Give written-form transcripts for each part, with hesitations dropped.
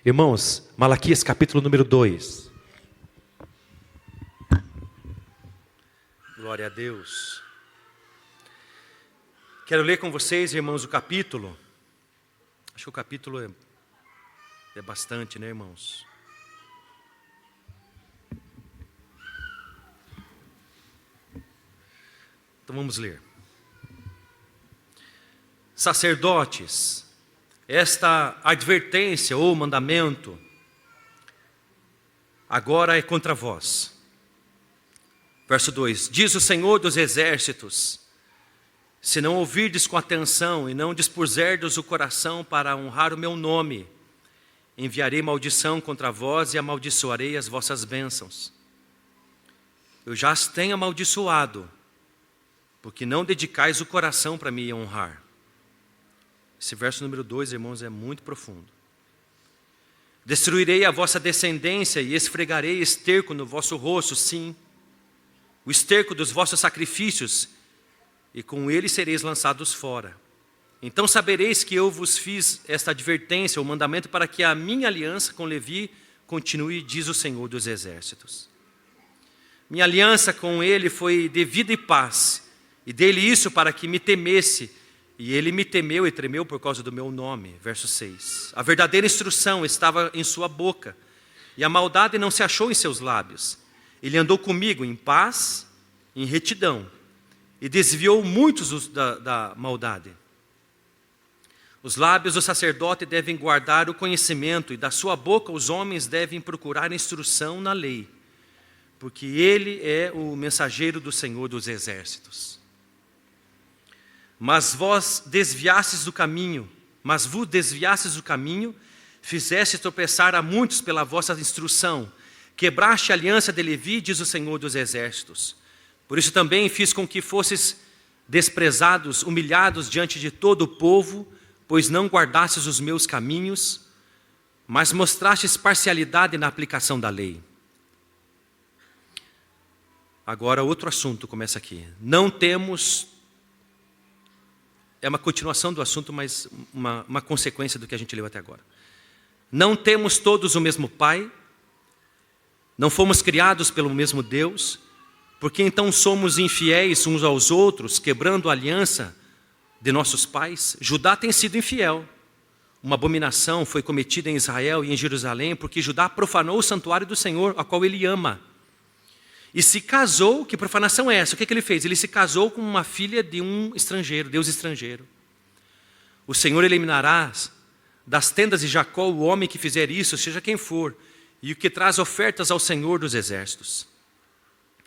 Irmãos, Malaquias capítulo número 2. Glória a Deus. Quero ler com vocês, irmãos, o capítulo. Acho que o capítulo é bastante, né, irmãos? Então vamos ler. Sacerdotes, esta advertência ou mandamento agora é contra vós. Verso 2: Diz o Senhor dos exércitos: se não ouvirdes com atenção e não dispuserdes o coração para honrar o meu nome, enviarei maldição contra vós e amaldiçoarei as vossas bênçãos. Eu já as tenho amaldiçoado, porque não dedicais o coração para me honrar. Esse verso número 2, irmãos, é muito profundo. Destruirei a vossa descendência e esfregarei esterco no vosso rosto, sim, o esterco dos vossos sacrifícios, e com ele sereis lançados fora. Então sabereis que eu vos fiz esta advertência, o mandamento, para que a minha aliança com Levi continue, diz o Senhor dos exércitos. Minha aliança com ele foi de vida e paz, e dei-lhe isso para que me temesse, e ele me temeu e tremeu por causa do meu nome. Verso 6. A verdadeira instrução estava em sua boca, e a maldade não se achou em seus lábios. Ele andou comigo em paz, em retidão, e desviou muitos da maldade. Os lábios do sacerdote devem guardar o conhecimento, e da sua boca os homens devem procurar instrução na lei, porque ele é o mensageiro do Senhor dos exércitos. Mas vos desviastes do caminho, fizeste tropeçar a muitos pela vossa instrução, quebraste a aliança de Levi, diz o Senhor dos exércitos. Por isso também fiz com que fosses desprezados, humilhados diante de todo o povo, pois não guardastes os meus caminhos, mas mostrastes parcialidade na aplicação da lei. Agora outro assunto começa aqui. Não temos... É uma continuação do assunto, mas uma consequência do que a gente leu até agora. Não temos todos o mesmo Pai? Não fomos criados pelo mesmo Deus? Porque então somos infiéis uns aos outros, quebrando a aliança de nossos pais? Judá tem sido infiel. Uma abominação foi cometida em Israel e em Jerusalém, porque Judá profanou o santuário do Senhor, a qual ele ama. E se casou, que profanação é essa? O que ele fez? Ele se casou com uma filha de um estrangeiro, Deus estrangeiro. O Senhor eliminará das tendas de Jacó o homem que fizer isso, seja quem for, e o que traz ofertas ao Senhor dos exércitos.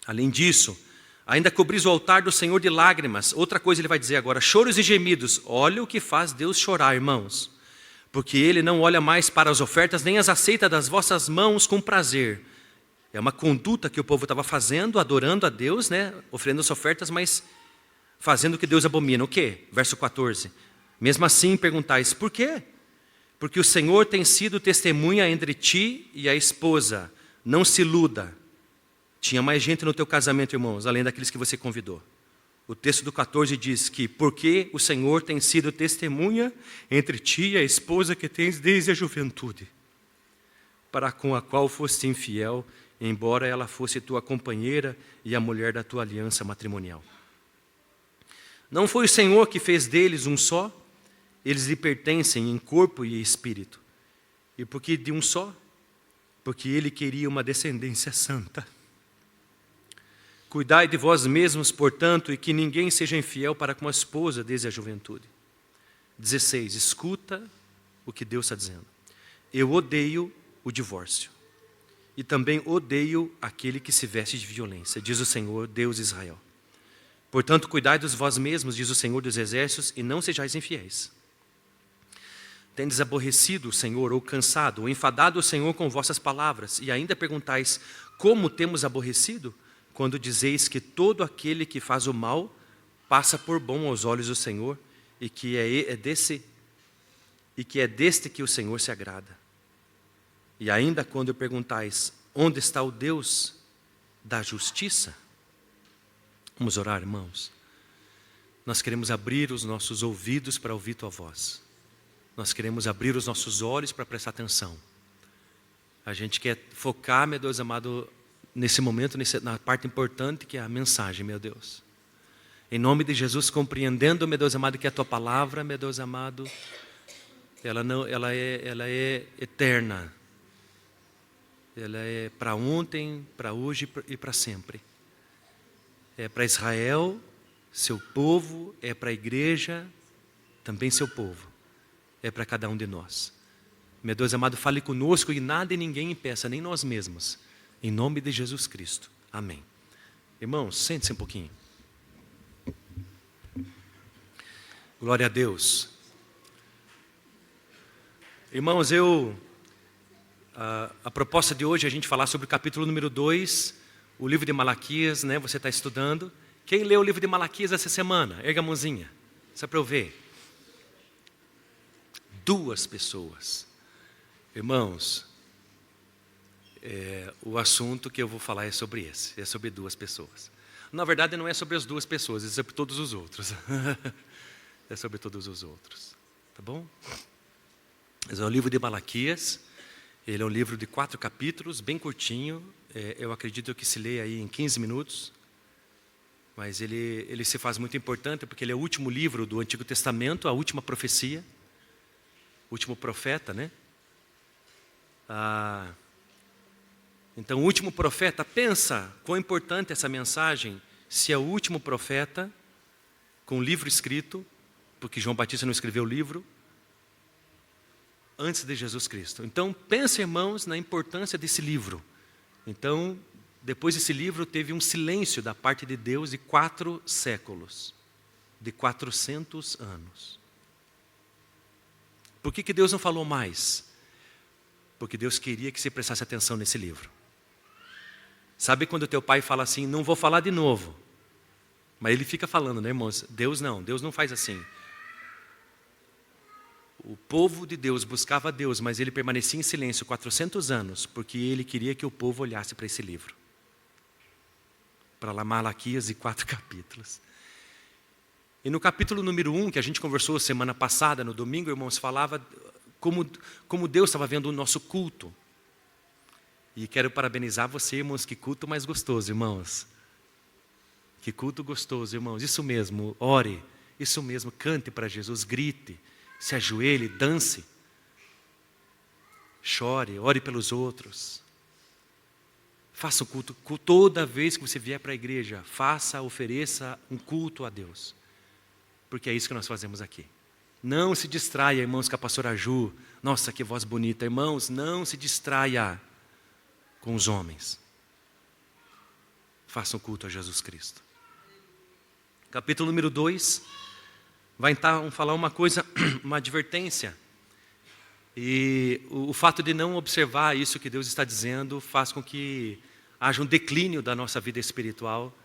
Além disso, ainda cobris o altar do Senhor de lágrimas. Outra coisa ele vai dizer agora: choros e gemidos. Olha o que faz Deus chorar, irmãos. Porque ele não olha mais para as ofertas, nem as aceita das vossas mãos com prazer. É uma conduta que o povo estava fazendo, adorando a Deus, né? Oferecendo as ofertas, mas fazendo o que Deus abomina. O quê? Verso 14. Mesmo assim perguntais, por quê? Porque o Senhor tem sido testemunha entre ti e a esposa. Não se iluda. Tinha mais gente no teu casamento, irmãos, além daqueles que você convidou. O texto do 14 diz que porque o Senhor tem sido testemunha entre ti e a esposa que tens desde a juventude, para com a qual foste infiel, embora ela fosse tua companheira e a mulher da tua aliança matrimonial. Não foi o Senhor que fez deles um só? Eles lhe pertencem em corpo e espírito. E por que de um só? Porque ele queria uma descendência santa. Cuidai de vós mesmos, portanto, e que ninguém seja infiel para com a esposa desde a juventude. 16. Escuta o que Deus está dizendo. Eu odeio o divórcio. E também odeio aquele que se veste de violência, diz o Senhor, Deus de Israel. Portanto, cuidai de vós mesmos, diz o Senhor dos exércitos, e não sejais infiéis. Tendes aborrecido o Senhor, ou cansado, ou enfadado o Senhor com vossas palavras, e ainda perguntais, como temos aborrecido? Quando dizeis que todo aquele que faz o mal passa por bom aos olhos do Senhor, e que é deste que o Senhor se agrada. E ainda quando perguntais, onde está o Deus da justiça? Vamos orar, irmãos. Nós queremos abrir os nossos ouvidos para ouvir tua voz. Nós queremos abrir os nossos olhos para prestar atenção. A gente quer focar, meu Deus amado, nesse momento, na parte importante que é a mensagem, meu Deus. Em nome de Jesus, compreendendo, meu Deus amado, que a tua palavra, meu Deus amado, ela é eterna. Ela é para ontem, para hoje e para sempre. É para Israel, seu povo, é para a igreja, também seu povo. É para cada um de nós. Meu Deus amado, fale conosco e nada e ninguém impeça, nem nós mesmos. Em nome de Jesus Cristo. Amém. Irmãos, sente-se um pouquinho. Glória a Deus. Irmãos, a proposta de hoje é a gente falar sobre o capítulo número 2, o livro de Malaquias, né? Você está estudando. Quem leu o livro de Malaquias essa semana? Erga a mãozinha, só para eu ver. 2 pessoas. Irmãos, o assunto que eu vou falar é sobre esse, é sobre 2 pessoas. Na verdade, não é sobre as 2 pessoas, é sobre todos os outros. É sobre todos os outros, tá bom? Esse é o livro de Malaquias, ele é um livro de 4 capítulos, bem curtinho, eu acredito que se lê aí em 15 minutos, mas ele se faz muito importante porque ele é o último livro do Antigo Testamento, a última profecia, o último profeta, né? Então, o último profeta, pensa quão importante essa mensagem, se é o último profeta com um livro escrito, porque João Batista não escreveu o livro, antes de Jesus Cristo. Então, pensa, irmãos, na importância desse livro. Então, depois desse livro, teve um silêncio da parte de Deus de 4 séculos, de 400 anos. Por que Deus não falou mais? Porque Deus queria que você prestasse atenção nesse livro. Sabe quando teu pai fala assim, não vou falar de novo? Mas ele fica falando, né, irmãos? Deus não faz assim. O povo de Deus buscava a Deus, mas ele permanecia em silêncio 400 anos, porque ele queria que o povo olhasse para esse livro. Para lá, Malaquias e 4 capítulos. E no capítulo número 1, que a gente conversou semana passada, no domingo, irmãos, falava como Deus estava vendo o nosso culto. E quero parabenizar você, irmãos, que culto mais gostoso, irmãos. Que culto gostoso, irmãos. Isso mesmo, ore. Isso mesmo, cante para Jesus, grite. Se ajoelhe, dance, chore, ore pelos outros. Faça um culto, toda vez que você vier para a igreja, ofereça um culto a Deus. Porque é isso que nós fazemos aqui. Não se distraia, irmãos, com a pastora Ju. Nossa, que voz bonita. Irmãos, não se distraia com os homens. Faça um culto a Jesus Cristo. Capítulo número 2. Vai então falar uma coisa, uma advertência. E o fato de não observar isso que Deus está dizendo faz com que haja um declínio da nossa vida espiritual.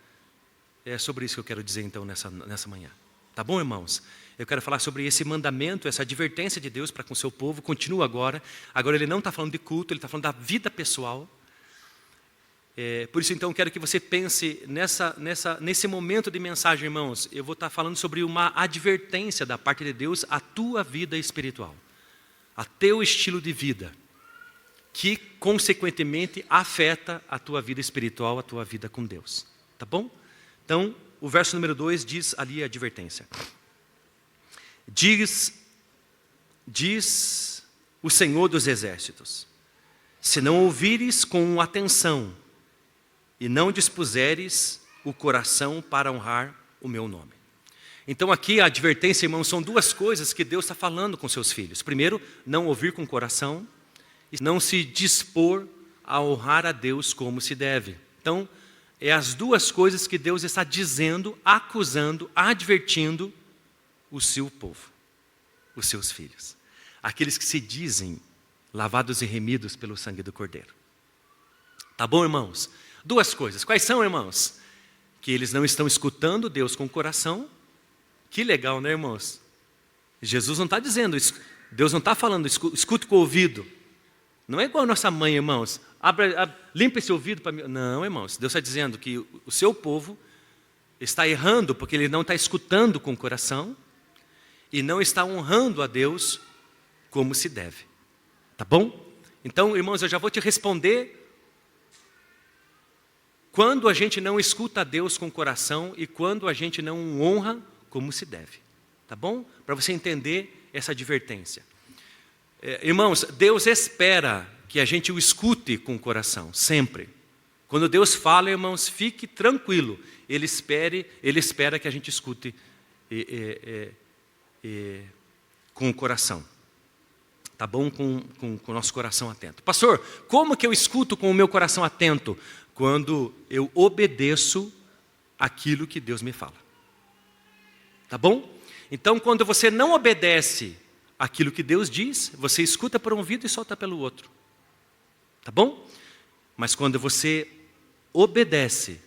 É sobre isso que eu quero dizer então nessa manhã. Tá bom, irmãos? Eu quero falar sobre esse mandamento, essa advertência de Deus para com o seu povo. Continua agora. Agora ele não está falando de culto, ele está falando da vida pessoal. Por isso, então, quero que você pense nesse momento de mensagem, irmãos. Eu vou estar falando sobre uma advertência da parte de Deus à tua vida espiritual, a teu estilo de vida, que, consequentemente, afeta a tua vida espiritual, a tua vida com Deus. Tá bom? Então, o verso número 2 diz ali a advertência. Diz o Senhor dos Exércitos, se não ouvires com atenção, e não dispuseres o coração para honrar o meu nome. Então aqui a advertência, irmãos, são 2 coisas que Deus está falando com seus filhos. Primeiro, não ouvir com o coração, e não se dispor a honrar a Deus como se deve. Então, é as 2 coisas que Deus está dizendo, acusando, advertindo o seu povo, os seus filhos. Aqueles que se dizem lavados e remidos pelo sangue do Cordeiro. Tá bom, irmãos? 2 coisas. Quais são, irmãos? Que eles não estão escutando Deus com o coração. Que legal, né, irmãos? Jesus não está dizendo isso. Deus não está falando, escute com o ouvido. Não é igual a nossa mãe, irmãos. Limpa esse ouvido para mim. Não, irmãos. Deus está dizendo que o seu povo está errando porque ele não está escutando com o coração e não está honrando a Deus como se deve. Tá bom? Então, irmãos, eu já vou te responder quando a gente não escuta a Deus com o coração e quando a gente não o honra como se deve. Tá bom? Para você entender essa advertência. Irmãos, Deus espera que a gente o escute com o coração, sempre. Quando Deus fala, irmãos, fique tranquilo. Ele espera que a gente escute com o coração. Tá bom? Com o nosso coração atento. Pastor, como que eu escuto com o meu coração atento? Quando eu obedeço aquilo que Deus me fala. Tá bom? Então, quando você não obedece aquilo que Deus diz, você escuta por um ouvido e solta pelo outro. Tá bom? Mas quando você obedece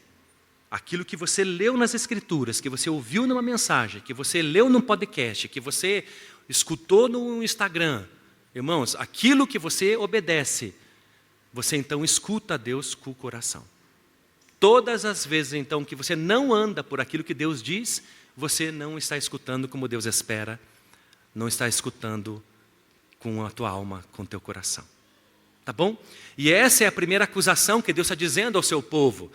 aquilo que você leu nas Escrituras, que você ouviu numa mensagem, que você leu num podcast, que você escutou no Instagram, irmãos, aquilo que você obedece, você então escuta a Deus com o coração. Todas as vezes então que você não anda por aquilo que Deus diz, você não está escutando como Deus espera, não está escutando com a tua alma, com o teu coração. Tá bom? E essa é a primeira acusação que Deus está dizendo ao seu povo.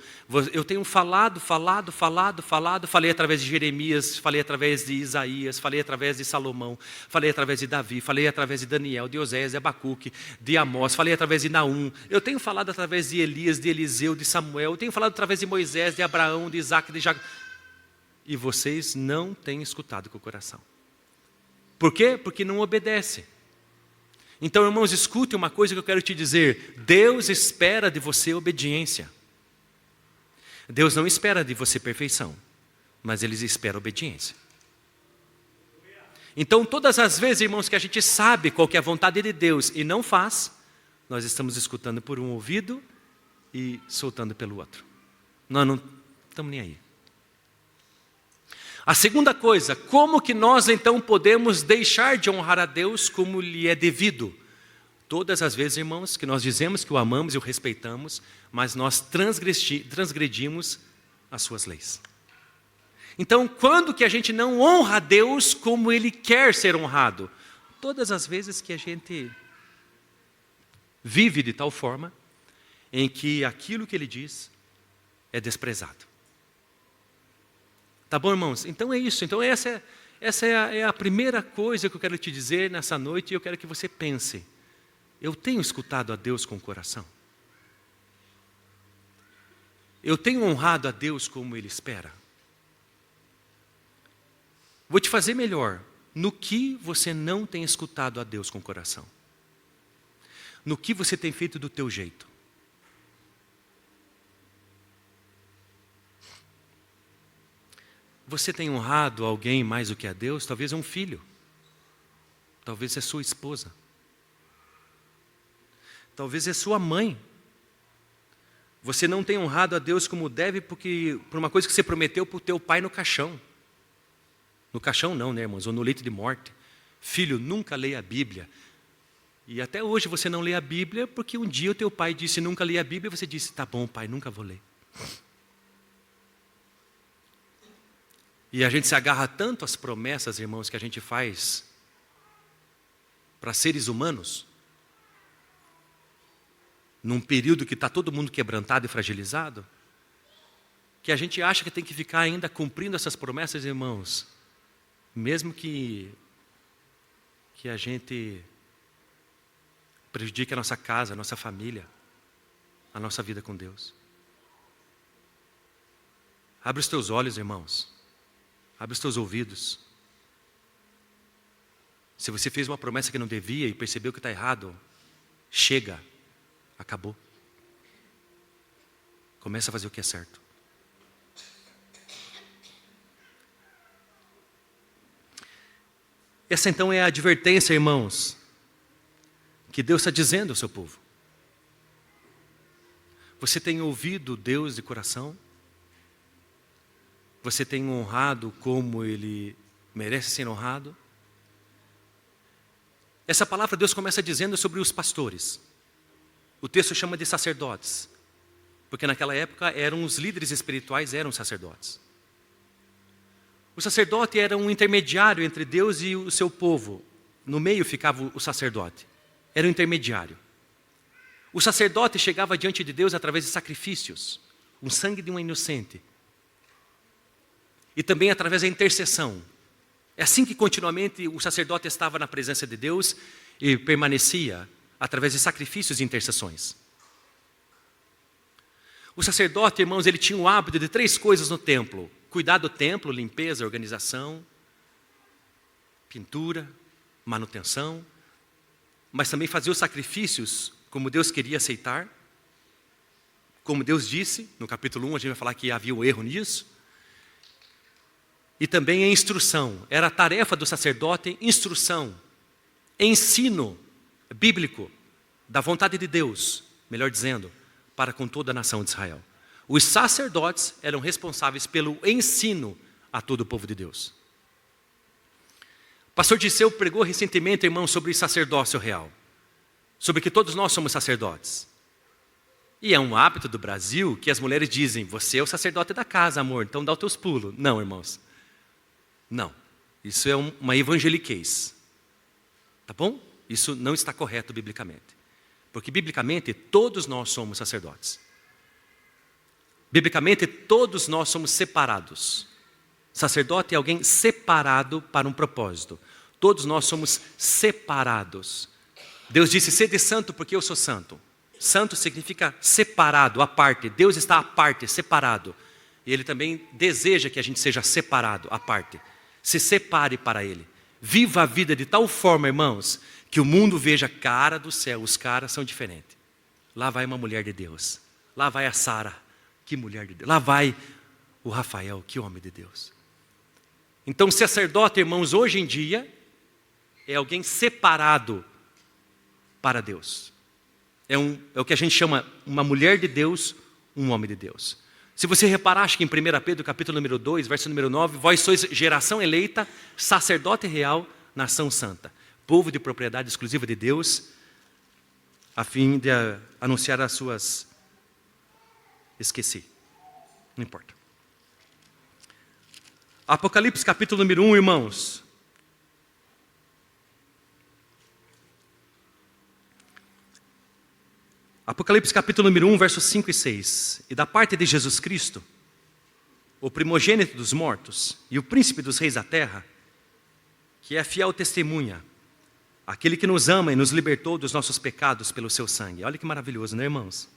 Eu tenho falado, falei através de Jeremias, falei através de Isaías, falei através de Salomão, falei através de Davi, falei através de Daniel, de Osés, de Abacuque, de Amós, falei através de Naum, eu tenho falado através de Elias, de Eliseu, de Samuel, eu tenho falado através de Moisés, de Abraão, de Isaac, de Jacó. E vocês não têm escutado com o coração. Por quê? Porque não obedece. Então, irmãos, escute uma coisa que eu quero te dizer. Deus espera de você obediência. Deus não espera de você perfeição, mas Ele espera obediência. Então, todas as vezes, irmãos, que a gente sabe qual que é a vontade de Deus e não faz, nós estamos escutando por um ouvido e soltando pelo outro. Nós não estamos nem aí. A segunda coisa, como que nós então podemos deixar de honrar a Deus como lhe é devido? Todas as vezes, irmãos, que nós dizemos que o amamos e o respeitamos, mas nós transgredimos as suas leis. Então, quando que a gente não honra a Deus como Ele quer ser honrado? Todas as vezes que a gente vive de tal forma em que aquilo que Ele diz é desprezado. Tá bom, irmãos? Então é isso. Então essa é a primeira coisa que eu quero te dizer nessa noite e eu quero que você pense. Eu tenho escutado a Deus com o coração? Eu tenho honrado a Deus como Ele espera? Vou te fazer melhor. No que você não tem escutado a Deus com o coração? No que você tem feito do teu jeito? Você tem honrado alguém mais do que a Deus? Talvez é um filho. Talvez é sua esposa. Talvez é sua mãe. Você não tem honrado a Deus como deve por uma coisa que você prometeu para o teu pai no caixão. No caixão não, né, irmãos? Ou no leito de morte. Filho, nunca leia a Bíblia. E até hoje você não lê a Bíblia porque um dia o teu pai disse nunca leia a Bíblia e você disse, tá bom, pai, nunca vou ler. E a gente se agarra tanto às promessas, irmãos, que a gente faz para seres humanos, num período que está todo mundo quebrantado e fragilizado, que a gente acha que tem que ficar ainda cumprindo essas promessas, irmãos, mesmo que a gente prejudique a nossa casa, a nossa família, a nossa vida com Deus. Abre os teus olhos, irmãos. Abre os teus ouvidos. Se você fez uma promessa que não devia e percebeu que está errado, chega, acabou. Começa a fazer o que é certo. Essa então é a advertência, irmãos, que Deus está dizendo ao seu povo. Você tem ouvido Deus de coração? Você tem honrado como Ele merece ser honrado? Essa palavra Deus começa dizendo sobre os pastores. O texto chama de sacerdotes, porque naquela época os líderes espirituais eram sacerdotes. O sacerdote era um intermediário entre Deus e o seu povo. No meio ficava o sacerdote. Era um intermediário. O sacerdote chegava diante de Deus através de sacrifícios, o sangue de um inocente. E também através da intercessão. É assim que continuamente o sacerdote estava na presença de Deus e permanecia através de sacrifícios e intercessões. O sacerdote, irmãos, ele tinha o hábito de 3 coisas no templo: cuidar do templo, limpeza, organização, pintura, manutenção, mas também fazia os sacrifícios como Deus queria aceitar, como Deus disse, no capítulo 1 a gente vai falar que havia um erro nisso, e também a instrução, era a tarefa do sacerdote, instrução, ensino bíblico, da vontade de Deus, melhor dizendo, para com toda a nação de Israel. Os sacerdotes eram responsáveis pelo ensino a todo o povo de Deus. O pastor Disseu pregou recentemente, irmão, sobre o sacerdócio real, sobre que todos nós somos sacerdotes. E é um hábito do Brasil que as mulheres dizem: você é o sacerdote da casa, amor, então dá os teus pulos. Não, irmãos. Não. Isso é uma evangeliquez. Tá bom? Isso não está correto biblicamente. Porque biblicamente todos nós somos sacerdotes. Biblicamente todos nós somos separados. Sacerdote é alguém separado para um propósito. Todos nós somos separados. Deus disse: sede santo porque eu sou santo. Santo significa separado, à parte. Deus está à parte, separado. E Ele também deseja que a gente seja separado, à parte. Se separe para Ele. Viva a vida de tal forma, irmãos, que o mundo veja: cara do céu, os caras são diferentes. Lá vai uma mulher de Deus. Lá vai a Sara, que mulher de Deus. Lá vai o Rafael, que homem de Deus. Então, sacerdote, irmãos, hoje em dia, é alguém separado para Deus. É o que a gente chama uma mulher de Deus, um homem de Deus. Se você reparar, acho que em 1 Pedro, capítulo número 2, verso número 9, vós sois geração eleita, sacerdote real, nação santa, povo de propriedade exclusiva de Deus, a fim de anunciar as suas... Esqueci, não importa. Apocalipse, capítulo número 1, irmãos. Apocalipse capítulo número 1, versos 5 e 6. E da parte de Jesus Cristo, o primogênito dos mortos e o príncipe dos reis da terra, que é fiel testemunha, aquele que nos ama e nos libertou dos nossos pecados pelo seu sangue. Olha que maravilhoso, né, irmãos?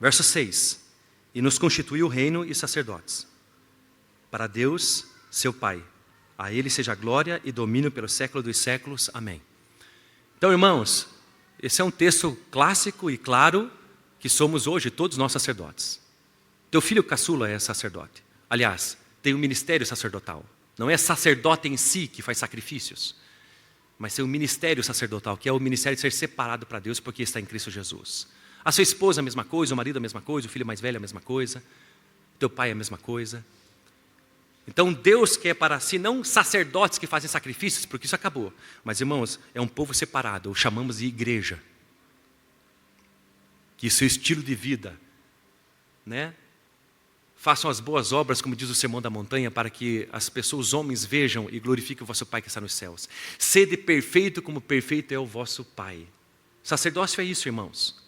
Verso 6. E nos constituiu reino e sacerdotes, para Deus, seu Pai. A Ele seja glória e domínio pelo século dos séculos. Amém. Então, irmãos, esse é um texto clássico e claro que somos hoje todos nós sacerdotes. Teu filho caçula é sacerdote. Aliás, tem um ministério sacerdotal. Não é sacerdote em si que faz sacrifícios, mas tem um ministério sacerdotal, que é o ministério de ser separado para Deus porque está em Cristo Jesus. A sua esposa a mesma coisa, o marido a mesma coisa, o filho mais velho a mesma coisa, teu pai a mesma coisa. Então Deus quer para si não sacerdotes que fazem sacrifícios, porque isso acabou. Mas, irmãos, é um povo separado, o chamamos de igreja. Que seu estilo de vida, né? Façam as boas obras, como diz o Sermão da Montanha, para que as pessoas, os homens, vejam e glorifiquem o vosso Pai que está nos céus. Sede perfeito como perfeito é o vosso Pai. Sacerdócio é isso, irmãos.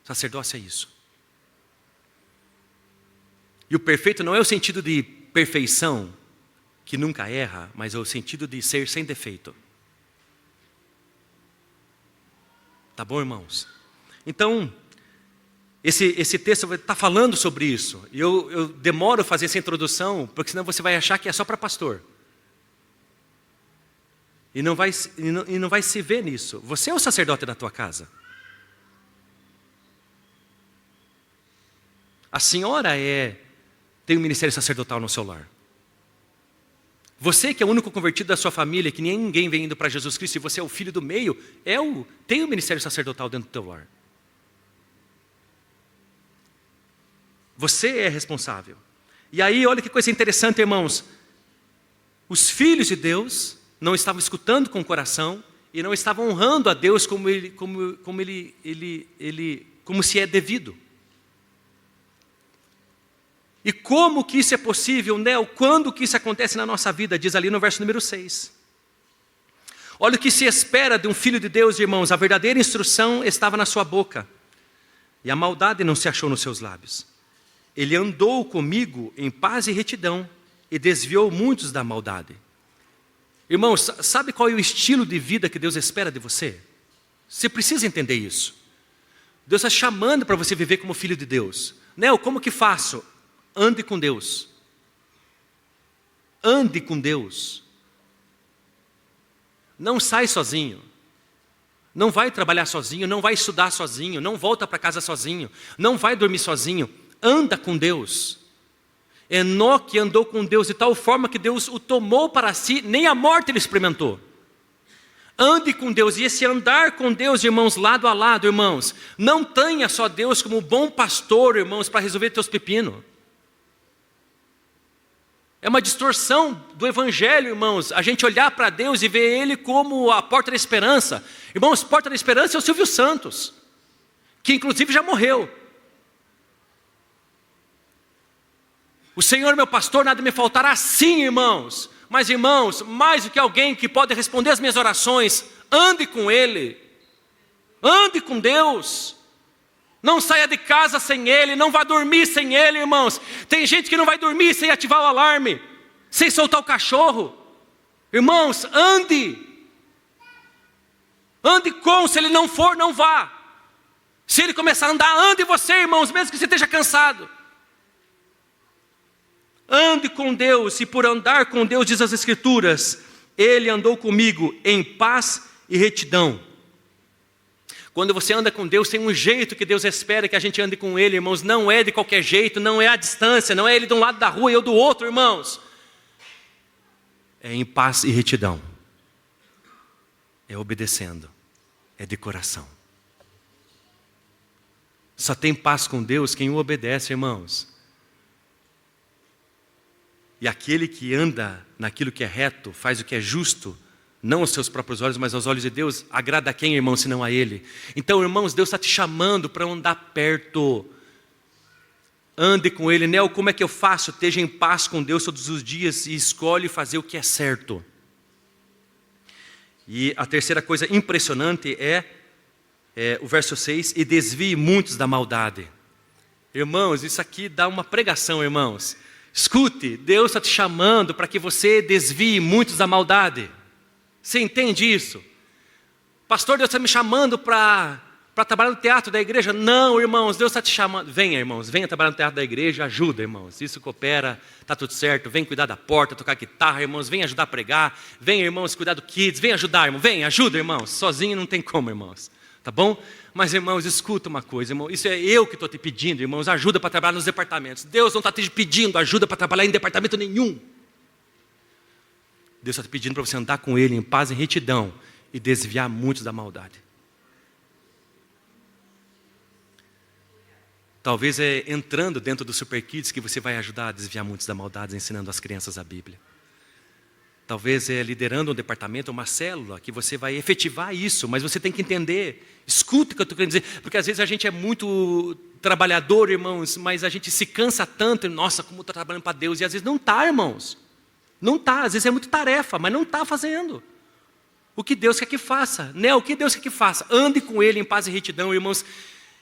Sacerdócio é isso. E o perfeito não é o sentido de perfeição, que nunca erra, mas é o sentido de ser sem defeito. Tá bom, irmãos? Então, esse texto está falando sobre isso. E eu demoro a fazer essa introdução, porque senão você vai achar que é só para pastor. E não vai se ver nisso. Você é o sacerdote da tua casa. A senhora tem um ministério sacerdotal no seu lar. Você que é o único convertido da sua família, que ninguém vem indo para Jesus Cristo, e você é o filho do meio, tem um ministério sacerdotal dentro do teu lar. Você é responsável. E aí, olha que coisa interessante, irmãos. Os filhos de Deus não estavam escutando com o coração e não estavam honrando a Deus como se é devido. E como que isso é possível, né? Quando que isso acontece na nossa vida? Diz ali no verso número 6. Olha o que se espera de um filho de Deus, irmãos. A verdadeira instrução estava na sua boca, e a maldade não se achou nos seus lábios. Ele andou comigo em paz e retidão, e desviou muitos da maldade. Irmãos, sabe qual é o estilo de vida que Deus espera de você? Você precisa entender isso. Deus está chamando para você viver como filho de Deus. Nel, como que faço? Ande com Deus. Ande com Deus. Não sai sozinho. Não vai trabalhar sozinho, não vai estudar sozinho, não volta para casa sozinho, não vai dormir sozinho. Anda com Deus. Enoque andou com Deus de tal forma que Deus o tomou para si, nem a morte ele experimentou. Ande com Deus, e esse andar com Deus, irmãos, lado a lado, irmãos, não tenha só Deus como bom pastor, irmãos, para resolver teus pepinos. É uma distorção do evangelho, irmãos, a gente olhar para Deus e ver Ele como a porta da esperança. Irmãos, porta da esperança é o Silvio Santos, que inclusive já morreu. O Senhor é meu pastor, nada me faltará. Sim, irmãos. Mas, irmãos, mais do que alguém que pode responder as minhas orações, ande com Ele. Ande com Deus. Não saia de casa sem Ele, não vá dormir sem Ele, irmãos. Tem gente que não vai dormir sem ativar o alarme, sem soltar o cachorro. Irmãos, ande. Ande com, se Ele não for, não vá. Se Ele começar a andar, ande você, irmãos, mesmo que você esteja cansado. Ande com Deus, e por andar com Deus, diz as Escrituras, Ele andou comigo em paz e retidão. Quando você anda com Deus, tem um jeito que Deus espera que a gente ande com Ele, irmãos. Não é de qualquer jeito, não é à distância, não é Ele de um lado da rua e eu do outro, irmãos. É em paz e retidão. É obedecendo, é de coração. Só tem paz com Deus quem o obedece, irmãos. E aquele que anda naquilo que é reto, faz o que é justo, não aos seus próprios olhos, mas aos olhos de Deus, agrada a quem, irmão, senão a Ele? Então, irmãos, Deus está te chamando para andar perto. Ande com Ele. Nel, como é que eu faço? Esteja em paz com Deus todos os dias e escolhe fazer o que é certo. E a terceira coisa impressionante é o verso 6, e desvie muitos da maldade. Irmãos, isso aqui dá uma pregação, irmãos. Escute, Deus está te chamando para que você desvie muitos da maldade. Você entende isso? Pastor, Deus está me chamando para trabalhar no teatro da igreja. Não, irmãos, Deus está te chamando. Venha, irmãos, venha trabalhar no teatro da igreja, ajuda, irmãos. Isso coopera, está tudo certo. Vem cuidar da porta, tocar guitarra, irmãos. Venha ajudar a pregar. Venha, irmãos, cuidar do kids. Venha ajudar, irmão. Venha, ajuda, irmãos. Sozinho não tem como, irmãos. Tá bom? Mas, irmãos, escuta uma coisa, irmão. Isso é eu que estou te pedindo, irmãos. Ajuda para trabalhar nos departamentos. Deus não está te pedindo ajuda para trabalhar em departamento nenhum. Deus está te pedindo para você andar com Ele em paz e retidão e desviar muitos da maldade. Talvez é entrando dentro do Super Kids que você vai ajudar a desviar muitos da maldade, ensinando as crianças a Bíblia. Talvez é liderando um departamento, uma célula, que você vai efetivar isso, mas você tem que entender. Escuta o que eu estou querendo dizer, porque às vezes a gente é muito trabalhador, irmãos, mas a gente se cansa tanto, nossa, como estou trabalhando para Deus, e às vezes não está, irmãos. Não está, às vezes é muito tarefa, mas não está fazendo. O que Deus quer que faça, né? O que Deus quer que faça? Ande com Ele em paz e retidão, irmãos,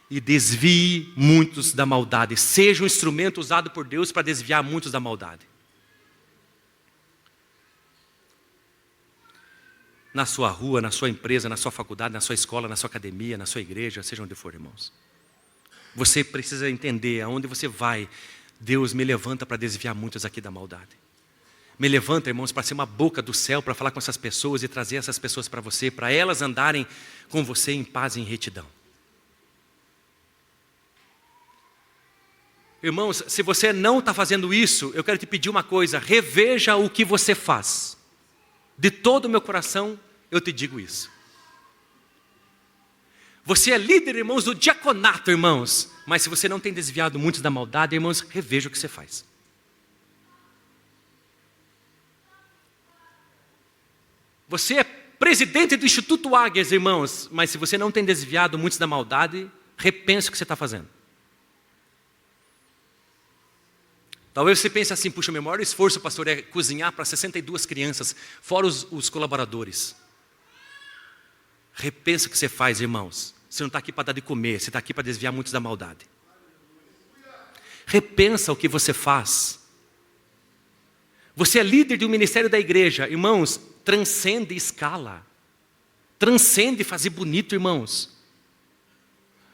e desvie muitos da maldade. Seja um instrumento usado por Deus para desviar muitos da maldade. Na sua rua, na sua empresa, na sua faculdade, na sua escola, na sua academia, na sua igreja, seja onde for, irmãos. Você precisa entender aonde você vai. Deus me levanta para desviar muitos aqui da maldade. Me levanta, irmãos, para ser uma boca do céu, para falar com essas pessoas e trazer essas pessoas para você, para elas andarem com você em paz e em retidão. Irmãos, se você não está fazendo isso, eu quero te pedir uma coisa, reveja o que você faz. De todo o meu coração, eu te digo isso. Você é líder, irmãos, do diaconato, irmãos, mas se você não tem desviado muitos da maldade, irmãos, reveja o que você faz. Você é presidente do Instituto Águias, irmãos, mas se você não tem desviado muitos da maldade, repense o que você está fazendo. Talvez você pense assim, puxa, meu maior esforço, pastor, é cozinhar para 62 crianças, fora os colaboradores. repensa o que você faz, irmãos. Você não está aqui para dar de comer, você está aqui para desviar muitos da maldade. Repensa o que você faz. Você é líder de um ministério da igreja, irmãos, transcende escala. Transcende fazer bonito, irmãos.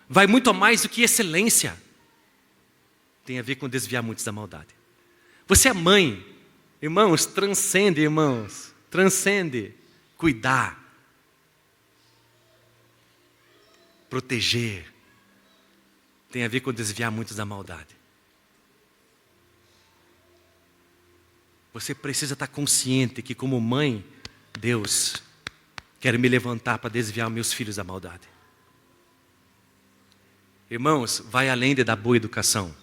Vai muito a mais do que excelência. Tem a ver com desviar muitos da maldade. Você é mãe, irmãos, transcende, irmãos. Transcende. Cuidar. Proteger. Tem a ver com desviar muitos da maldade. Você precisa estar consciente que como mãe, Deus quer me levantar para desviar meus filhos da maldade. Irmãos, vai além de dar boa educação.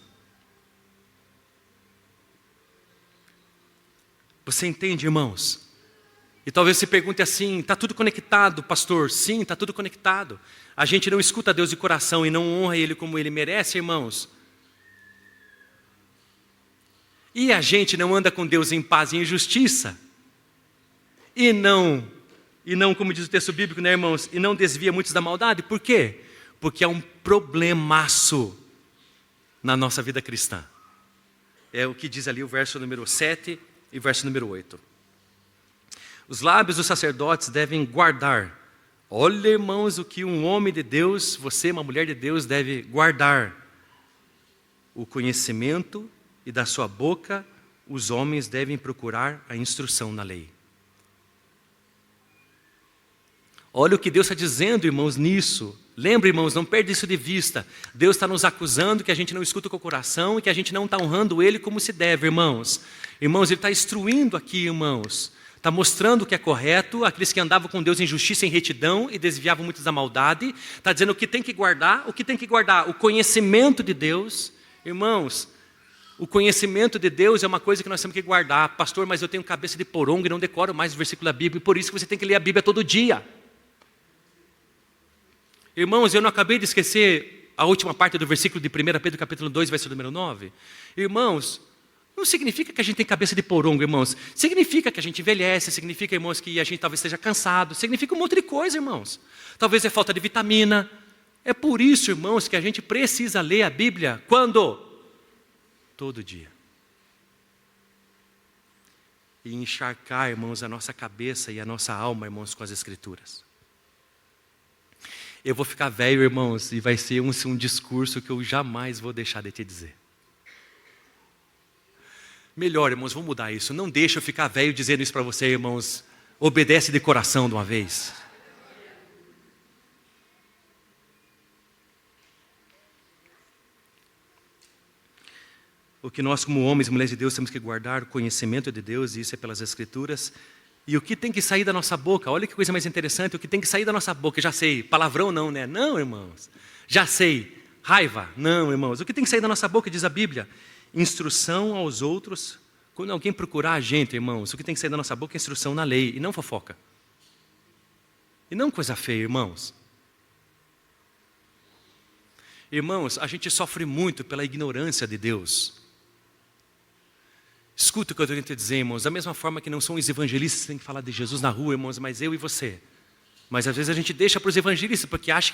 Você entende, irmãos? E talvez você pergunte assim, está tudo conectado, pastor? Sim, está tudo conectado. A gente não escuta Deus de coração e não honra Ele como Ele merece, irmãos. E a gente não anda com Deus em paz e em justiça. E não, como diz o texto bíblico, né, irmãos? E não desvia muitos da maldade. Por quê? Porque é um problemaço na nossa vida cristã. É o que diz ali o verso número 7 e verso número 8. Os lábios dos sacerdotes devem guardar. Olha, irmãos, o que um homem de Deus, você, uma mulher de Deus, deve guardar. O conhecimento e da sua boca os homens devem procurar a instrução na lei. Olha o que Deus está dizendo, irmãos, nisso. Lembra, irmãos, não perde isso de vista. Deus está nos acusando que a gente não escuta com o coração e que a gente não está honrando Ele como se deve, irmãos. Irmãos, Ele está instruindo aqui, irmãos. Está mostrando o que é correto, aqueles que andavam com Deus em justiça e em retidão e desviavam muitos da maldade. Está dizendo o que tem que guardar, o conhecimento de Deus. Irmãos, o conhecimento de Deus é uma coisa que nós temos que guardar. Pastor, mas eu tenho cabeça de porongo e não decoro mais o versículo da Bíblia, e por isso que você tem que ler a Bíblia todo dia. Irmãos, eu não acabei de esquecer a última parte do versículo de 1 Pedro capítulo 2, versículo número 9. Irmãos, não significa que a gente tem cabeça de porongo, irmãos. Significa que a gente envelhece, significa, irmãos, que a gente talvez esteja cansado, significa um monte de coisa, irmãos. Talvez é falta de vitamina. É por isso, irmãos, que a gente precisa ler a Bíblia. Quando? Todo dia. E encharcar, irmãos, a nossa cabeça e a nossa alma, irmãos, com as Escrituras. Eu vou ficar velho, irmãos, e vai ser um discurso que eu jamais vou deixar de te dizer. Melhor, irmãos, vamos mudar isso. Não deixa eu ficar velho dizendo isso para você, irmãos. Obedece de coração de uma vez. O que nós, como homens e mulheres de Deus, temos que guardar o conhecimento de Deus, e isso é pelas Escrituras. E o que tem que sair da nossa boca? Olha que coisa mais interessante, o que tem que sair da nossa boca, já sei, palavrão não, né? Não, irmãos. Já sei, raiva, não, irmãos. O que tem que sair da nossa boca, diz a Bíblia? Instrução aos outros. Quando alguém procurar a gente, irmãos, o que tem que sair da nossa boca é instrução na lei, e não fofoca. E não coisa feia, irmãos. Irmãos, a gente sofre muito pela ignorância de Deus. Escuta o que eu estou querendo dizer, irmãos. Da mesma forma que não são os evangelistas que têm que falar de Jesus na rua, irmãos, mas eu e você. Mas às vezes a gente deixa para os evangelistas, porque acha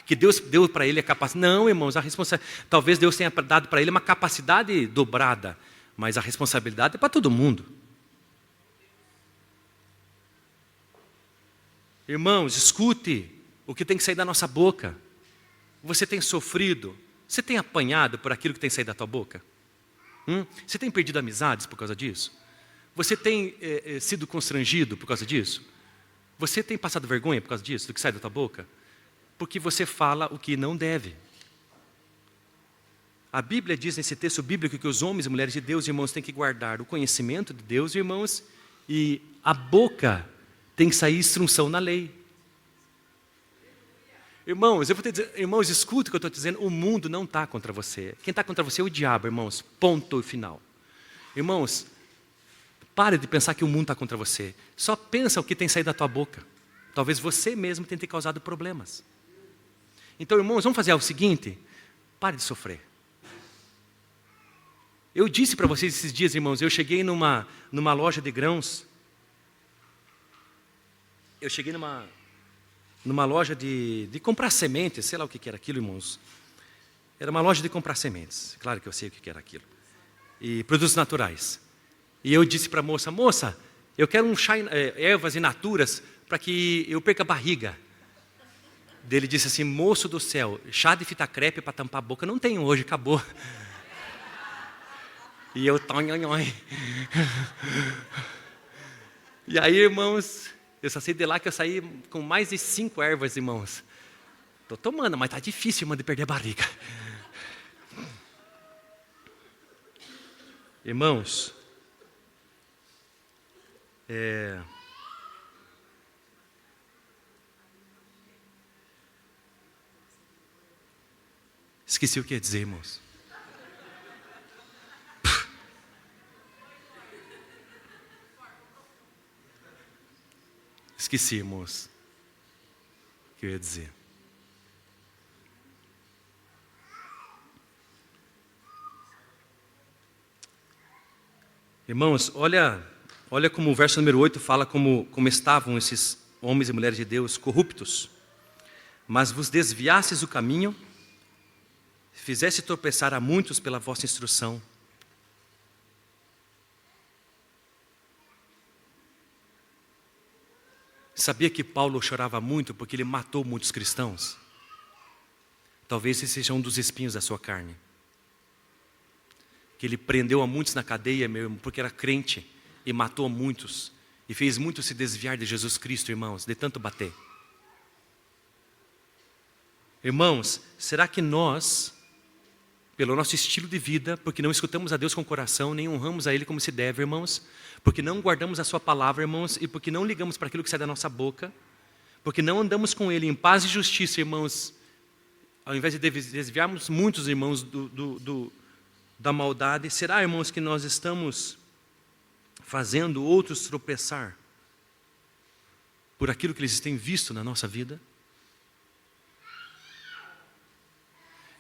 que Deus deu para ele a capacidade. Não, irmãos, talvez Deus tenha dado para ele uma capacidade dobrada, mas a responsabilidade é para todo mundo. Irmãos, escute o que tem que sair da nossa boca. Você tem sofrido? Você tem apanhado por aquilo que tem saído da tua boca? Você tem perdido amizades por causa disso? Você tem sido constrangido por causa disso? Você tem passado vergonha por causa disso, do que sai da tua boca? Porque você fala o que não deve. A Bíblia diz nesse texto bíblico que os homens e mulheres de Deus, irmãos, têm que guardar o conhecimento de Deus, irmãos, e a boca tem que sair instrução na lei. Irmãos, eu vou te dizer, irmãos, escuta o que eu estou dizendo, o mundo não está contra você. Quem está contra você é o diabo, irmãos, ponto final. Irmãos, pare de pensar que o mundo está contra você. Só pensa o que tem saído da tua boca. Talvez você mesmo tenha te causado problemas. Então, irmãos, vamos fazer o seguinte, pare de sofrer. Eu disse para vocês esses dias, irmãos, eu cheguei numa loja de grãos. Eu cheguei numa numa loja de comprar sementes, sei lá o que era aquilo, irmãos. Era uma loja de comprar sementes, claro que eu sei o que era aquilo. E produtos naturais. E eu disse para a moça, moça, eu quero um chá, ervas in naturas para que eu perca a barriga. Ele disse assim, moço do céu, chá de fita crepe para tampar a boca não tenho hoje, acabou. E eu, tonhonhoi. E aí, irmãos, eu só sei de lá que eu saí com mais de 5 ervas, irmãos. Estou tomando, mas está difícil, irmão, de perder a barriga. Irmãos, esqueci o que ia dizer, irmãos. Esqueci, irmãos, o que eu ia dizer. Irmãos, olha como o verso número 8 fala como estavam esses homens e mulheres de Deus corruptos. Mas vos desviastes do caminho, fizeste tropeçar a muitos pela vossa instrução. Sabia que Paulo chorava muito porque ele matou muitos cristãos? Talvez esse seja um dos espinhos da sua carne. Que ele prendeu a muitos na cadeia, meu irmão, porque era crente, e matou a muitos, e fez muitos se desviar de Jesus Cristo, irmãos, de tanto bater. Irmãos, será que nós, pelo nosso estilo de vida, porque não escutamos a Deus com o coração, nem honramos a Ele como se deve, irmãos, porque não guardamos a Sua palavra, irmãos, e porque não ligamos para aquilo que sai da nossa boca, porque não andamos com Ele em paz e justiça, irmãos, ao invés de desviarmos muitos, irmãos, da maldade, será, irmãos, que nós estamos fazendo outros tropeçar por aquilo que eles têm visto na nossa vida?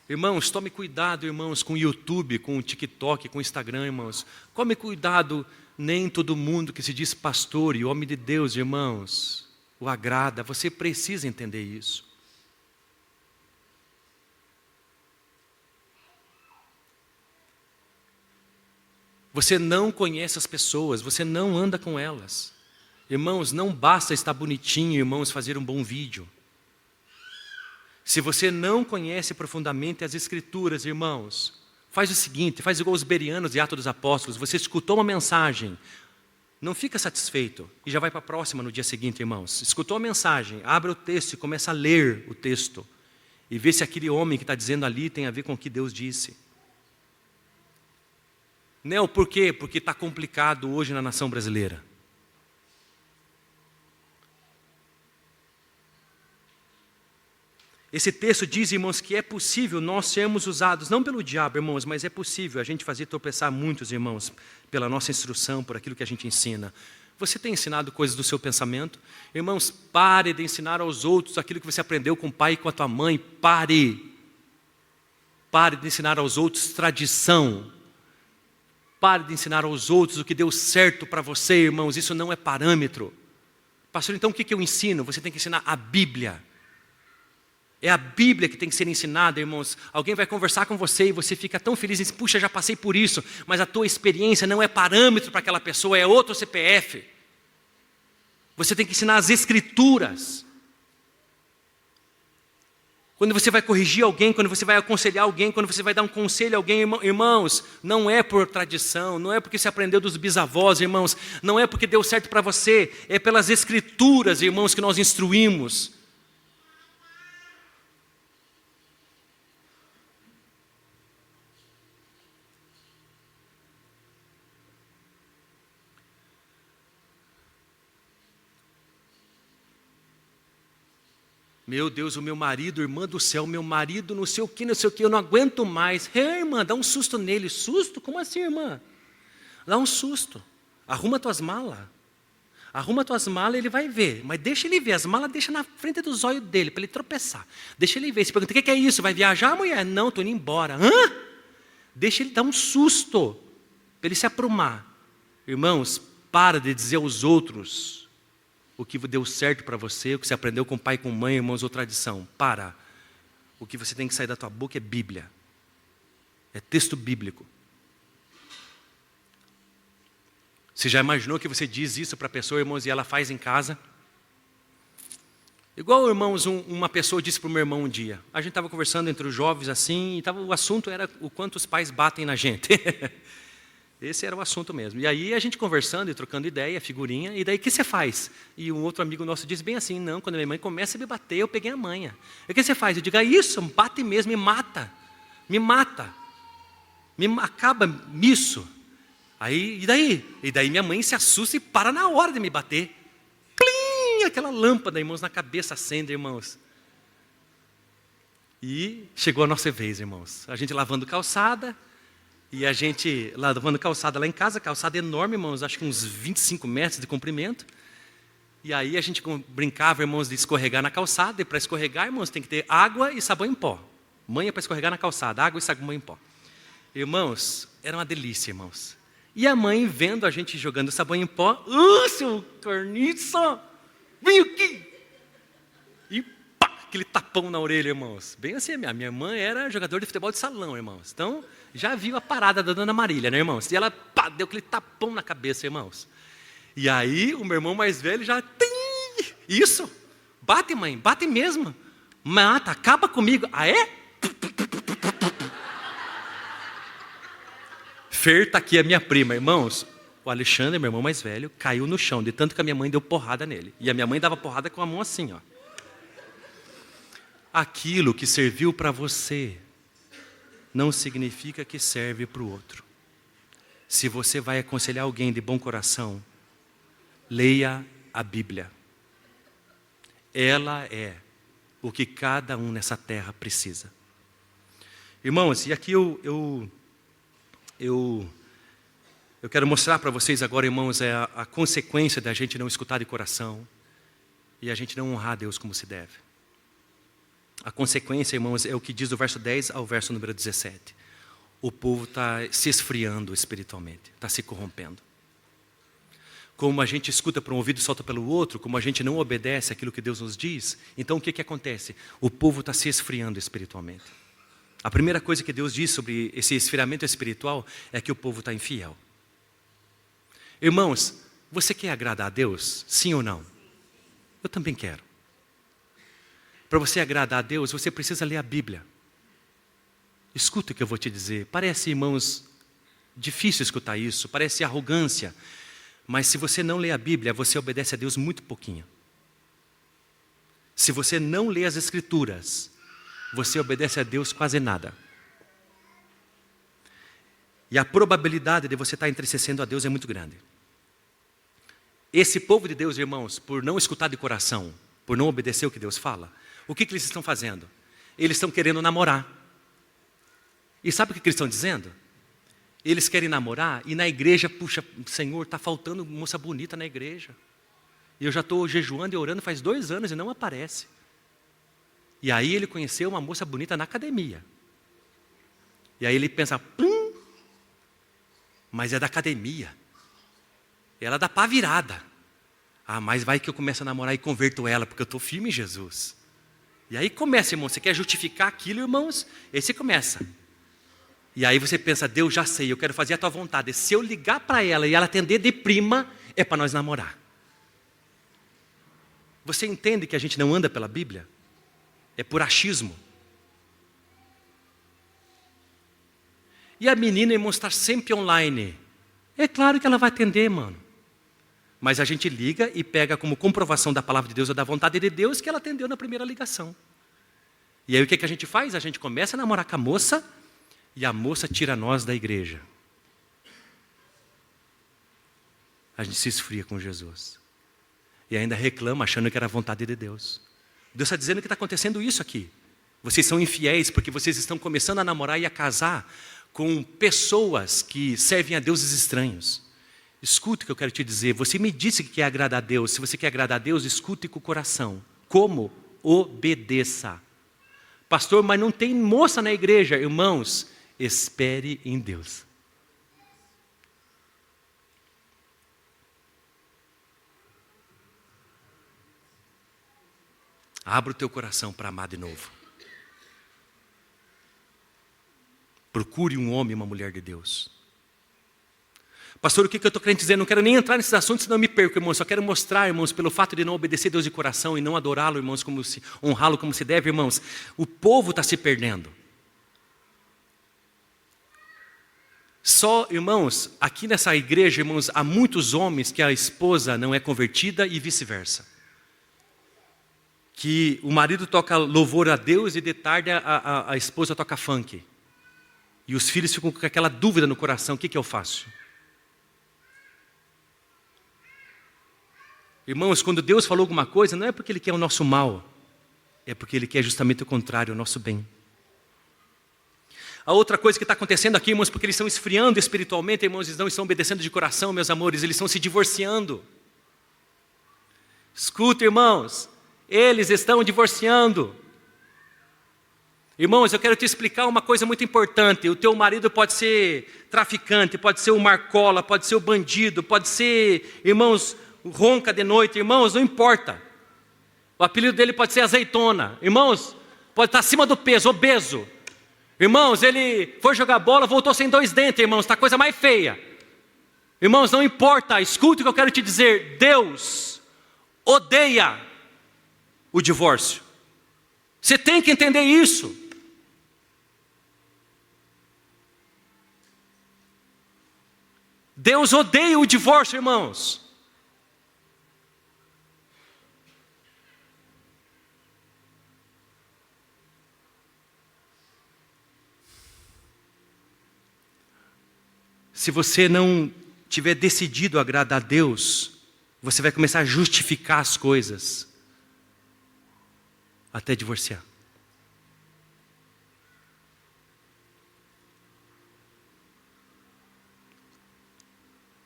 Irmãos, tome cuidado, irmãos, com o YouTube, com o TikTok, com o Instagram, irmãos. Tome cuidado, nem todo mundo que se diz pastor e homem de Deus, irmãos, o agrada. Você precisa entender isso. Você não conhece as pessoas, você não anda com elas. Irmãos, não basta estar bonitinho, irmãos, fazer um bom vídeo. Se você não conhece profundamente as Escrituras, irmãos, faz o seguinte, faz igual os bereanos de Atos dos Apóstolos, você escutou uma mensagem, não fica satisfeito e já vai para a próxima no dia seguinte, irmãos. Escutou a mensagem, abre o texto e começa a ler o texto e vê se aquele homem que está dizendo ali tem a ver com o que Deus disse. Não, por quê? Porque está complicado hoje na nação brasileira. Esse texto diz, irmãos, que é possível nós sermos usados, não pelo diabo, irmãos, mas é possível a gente fazer tropeçar muitos, irmãos, pela nossa instrução, por aquilo que a gente ensina. Você tem ensinado coisas do seu pensamento? Irmãos, pare de ensinar aos outros aquilo que você aprendeu com o pai e com a tua mãe. Pare. Pare de ensinar aos outros tradição. Pare de ensinar aos outros o que deu certo para você, irmãos. Isso não é parâmetro. Pastor, então o que eu ensino? Você tem que ensinar a Bíblia. É a Bíblia que tem que ser ensinada, irmãos. Alguém vai conversar com você e você fica tão feliz e diz, puxa, já passei por isso. Mas a tua experiência não é parâmetro para aquela pessoa, é outro CPF. Você tem que ensinar as Escrituras. Quando você vai corrigir alguém, quando você vai aconselhar alguém, quando você vai dar um conselho a alguém, irmãos, não é por tradição, não é porque você aprendeu dos bisavós, irmãos, não é porque deu certo para você, é pelas Escrituras, irmãos, que nós instruímos. Meu Deus, o meu marido, irmã do céu, meu marido, não sei o que, eu não aguento mais. Irmã, dá um susto nele. Susto? Como assim, irmã? Dá um susto. Arruma tuas malas. Arruma tuas malas, ele vai ver. Mas deixa ele ver, as malas deixa na frente dos olhos dele, para ele tropeçar. Deixa ele ver. Se pergunta, o que é isso? Vai viajar, mulher? Não, estou indo embora. Hã? Deixa ele dar um susto, para ele se aprumar. Irmãos, para de dizer aos outros o que deu certo para você, o que você aprendeu com pai, com mãe, irmãos ou tradição. Para. O que você tem que sair da tua boca é Bíblia. É texto bíblico. Você já imaginou que você diz isso para a pessoa, irmãos, e ela faz em casa? Igual, irmãos, uma pessoa disse para o meu irmão um dia. A gente estava conversando entre os jovens assim, e o assunto era o quanto os pais batem na gente. Esse era o assunto mesmo. E aí a gente conversando e trocando ideia, figurinha, e daí o que você faz? E um outro amigo nosso disse bem assim, não, quando a minha mãe começa a me bater, eu peguei a manha. E o que você faz? Eu digo, isso, bate mesmo, me mata. Me mata. Acaba nisso. Aí, e daí? E daí minha mãe se assusta e para na hora de me bater. Clim! Aquela lâmpada, irmãos, na cabeça acende, irmãos. E chegou a nossa vez, irmãos. A gente lavando calçada, e a gente lavando calçada lá em casa, calçada enorme, irmãos, acho que uns 25 metros de comprimento. E aí a gente brincava, irmãos, de escorregar na calçada, e para escorregar, irmãos, tem que ter água e sabão em pó. Manha para escorregar na calçada, água e sabão em pó. Irmãos, era uma delícia, irmãos. E a mãe, vendo a gente jogando sabão em pó, seu carniça, vem aqui! E pá, aquele tapão na orelha, irmãos. Bem assim, a minha irmã era jogador de futebol de salão, irmãos. Então, já viu a parada da dona Marília, né, irmãos? E ela, pá, deu aquele tapão na cabeça, irmãos. E aí, o meu irmão mais velho já, isso, bate, mãe, bate mesmo. Mata, acaba comigo. Ah, é? Fer está aqui, a minha prima, irmãos. O Alexandre, meu irmão mais velho, caiu no chão, de tanto que a minha mãe deu porrada nele. E a minha mãe dava porrada com a mão assim, ó. Aquilo que serviu para você, não significa que serve para o outro. Se você vai aconselhar alguém de bom coração, leia a Bíblia. Ela é o que cada um nessa terra precisa. Irmãos, e aqui eu quero mostrar para vocês agora, irmãos, a consequência da gente não escutar de coração e a gente não honrar a Deus como se deve. A consequência, irmãos, é o que diz do verso 10 ao verso número 17. O povo está se esfriando espiritualmente, está se corrompendo. Como a gente escuta por um ouvido e solta pelo outro, como a gente não obedece aquilo que Deus nos diz, então o que acontece? O povo está se esfriando espiritualmente. A primeira coisa que Deus diz sobre esse esfriamento espiritual é que o povo está infiel. Irmãos, você quer agradar a Deus? Sim ou não? Eu também quero. Para você agradar a Deus, você precisa ler a Bíblia. Escuta o que eu vou te dizer. Parece, irmãos, difícil escutar isso, parece arrogância. Mas se você não lê a Bíblia, você obedece a Deus muito pouquinho. Se você não lê as Escrituras, você obedece a Deus quase nada. E a probabilidade de você estar entristecendo a Deus é muito grande. Esse povo de Deus, irmãos, por não escutar de coração, por não obedecer o que Deus fala, o que eles estão fazendo? Eles estão querendo namorar. E sabe o que eles estão dizendo? Eles querem namorar e na igreja, puxa, Senhor, está faltando moça bonita na igreja. E eu já estou jejuando e orando faz 2 anos e não aparece. E aí ele conheceu uma moça bonita na academia. E aí ele pensa, mas é da academia. Ela dá pá virada. Ah, mas vai que eu começo a namorar e converto ela, porque eu estou firme em Jesus. E aí começa, irmão, você quer justificar aquilo, irmãos? Aí você começa. E aí você pensa, Deus, já sei, eu quero fazer a tua vontade. Se eu ligar para ela e ela atender de prima, é para nós namorar. Você entende que a gente não anda pela Bíblia? É por achismo. E a menina, irmão, está sempre online. É claro que ela vai atender, mano. Mas a gente liga e pega como comprovação da palavra de Deus ou da vontade de Deus que ela atendeu na primeira ligação. E aí o que a gente faz? A gente começa a namorar com a moça e a moça tira nós da igreja. A gente se esfria com Jesus. E ainda reclama achando que era a vontade de Deus. Deus está dizendo que está acontecendo isso aqui. Vocês são infiéis porque vocês estão começando a namorar e a casar com pessoas que servem a deuses estranhos. Escute o que eu quero te dizer. Você me disse que quer agradar a Deus. Se você quer agradar a Deus, escute com o coração. Como? Obedeça. Pastor, mas não tem moça na igreja. Irmãos, espere em Deus. Abra o teu coração para amar de novo. Procure um homem e uma mulher de Deus. Pastor, o que eu estou querendo dizer? Não quero nem entrar nesses assuntos, senão eu me perco, irmãos. Só quero mostrar, irmãos, pelo fato de não obedecer a Deus de coração e não adorá-lo, irmãos, honrá-lo como se deve, irmãos. O povo está se perdendo. Só, irmãos, aqui nessa igreja, irmãos, há muitos homens que a esposa não é convertida e vice-versa. Que o marido toca louvor a Deus e de tarde a esposa toca funk. E os filhos ficam com aquela dúvida no coração, o que eu faço? Irmãos, quando Deus falou alguma coisa, não é porque Ele quer o nosso mal, é porque Ele quer justamente o contrário, o nosso bem. A outra coisa que está acontecendo aqui, irmãos, porque eles estão esfriando espiritualmente, irmãos, eles não estão obedecendo de coração, meus amores, eles estão se divorciando. Escuta, irmãos, eles estão divorciando. Irmãos, eu quero te explicar uma coisa muito importante. O teu marido pode ser traficante, pode ser o marcola, pode ser o bandido, pode ser, irmãos, ronca de noite. Irmãos, não importa. O apelido dele pode ser azeitona. Irmãos, pode estar acima do peso, obeso. Irmãos, ele foi jogar bola, voltou sem 2 dentes, irmãos, está a coisa mais feia. Irmãos, não importa, escute o que eu quero te dizer. Deus odeia o divórcio. Você tem que entender isso. Deus odeia o divórcio, irmãos. Se você não tiver decidido agradar a Deus, você vai começar a justificar as coisas até divorciar.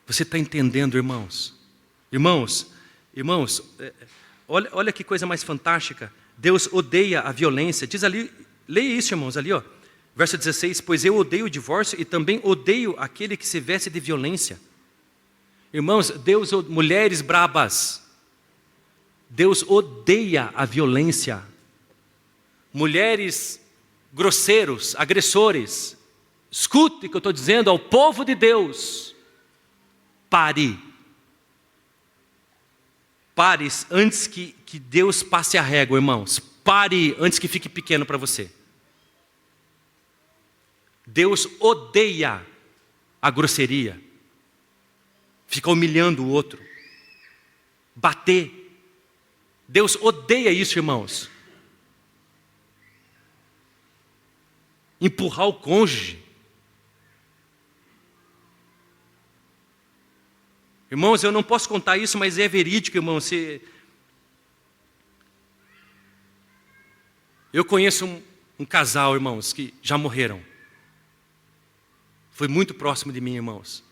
Você está entendendo, irmãos? Irmãos, olha que coisa mais fantástica. Deus odeia a violência. Diz ali, leia isso, irmãos, ali, ó. Verso 16, pois eu odeio o divórcio e também odeio aquele que se veste de violência. Irmãos, Deus, mulheres brabas, Deus odeia a violência. Mulheres grosseiros, agressores, escute o que eu estou dizendo ao povo de Deus. Pare antes que Deus passe a régua, irmãos. Pare antes que fique pequeno para você. Deus odeia a grosseria, ficar humilhando o outro, bater. Deus odeia isso, irmãos. Empurrar o cônjuge. Irmãos, eu não posso contar isso, mas é verídico, irmãos. Eu conheço um casal, irmãos, que já morreram. Foi muito próximo de mim, irmãos.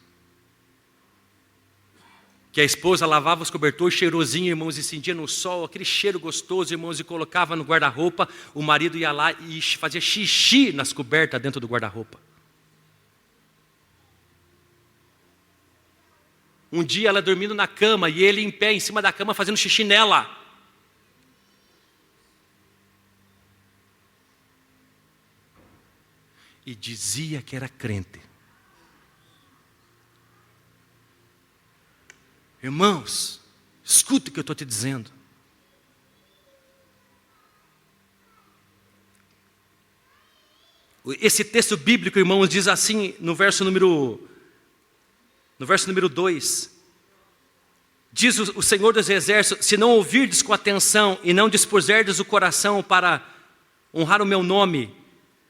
Que a esposa lavava os cobertores cheirosinho, irmãos, e sentia no sol aquele cheiro gostoso, irmãos, e colocava no guarda-roupa. O marido ia lá e fazia xixi nas cobertas dentro do guarda-roupa. Um dia ela dormindo na cama e ele em pé em cima da cama fazendo xixi nela. E dizia que era crente. Irmãos, escuta o que eu estou te dizendo. Esse texto bíblico, irmãos, diz assim no verso número 2. Diz o Senhor dos Exércitos: se não ouvirdes com atenção e não dispuserdes o coração para honrar o meu nome,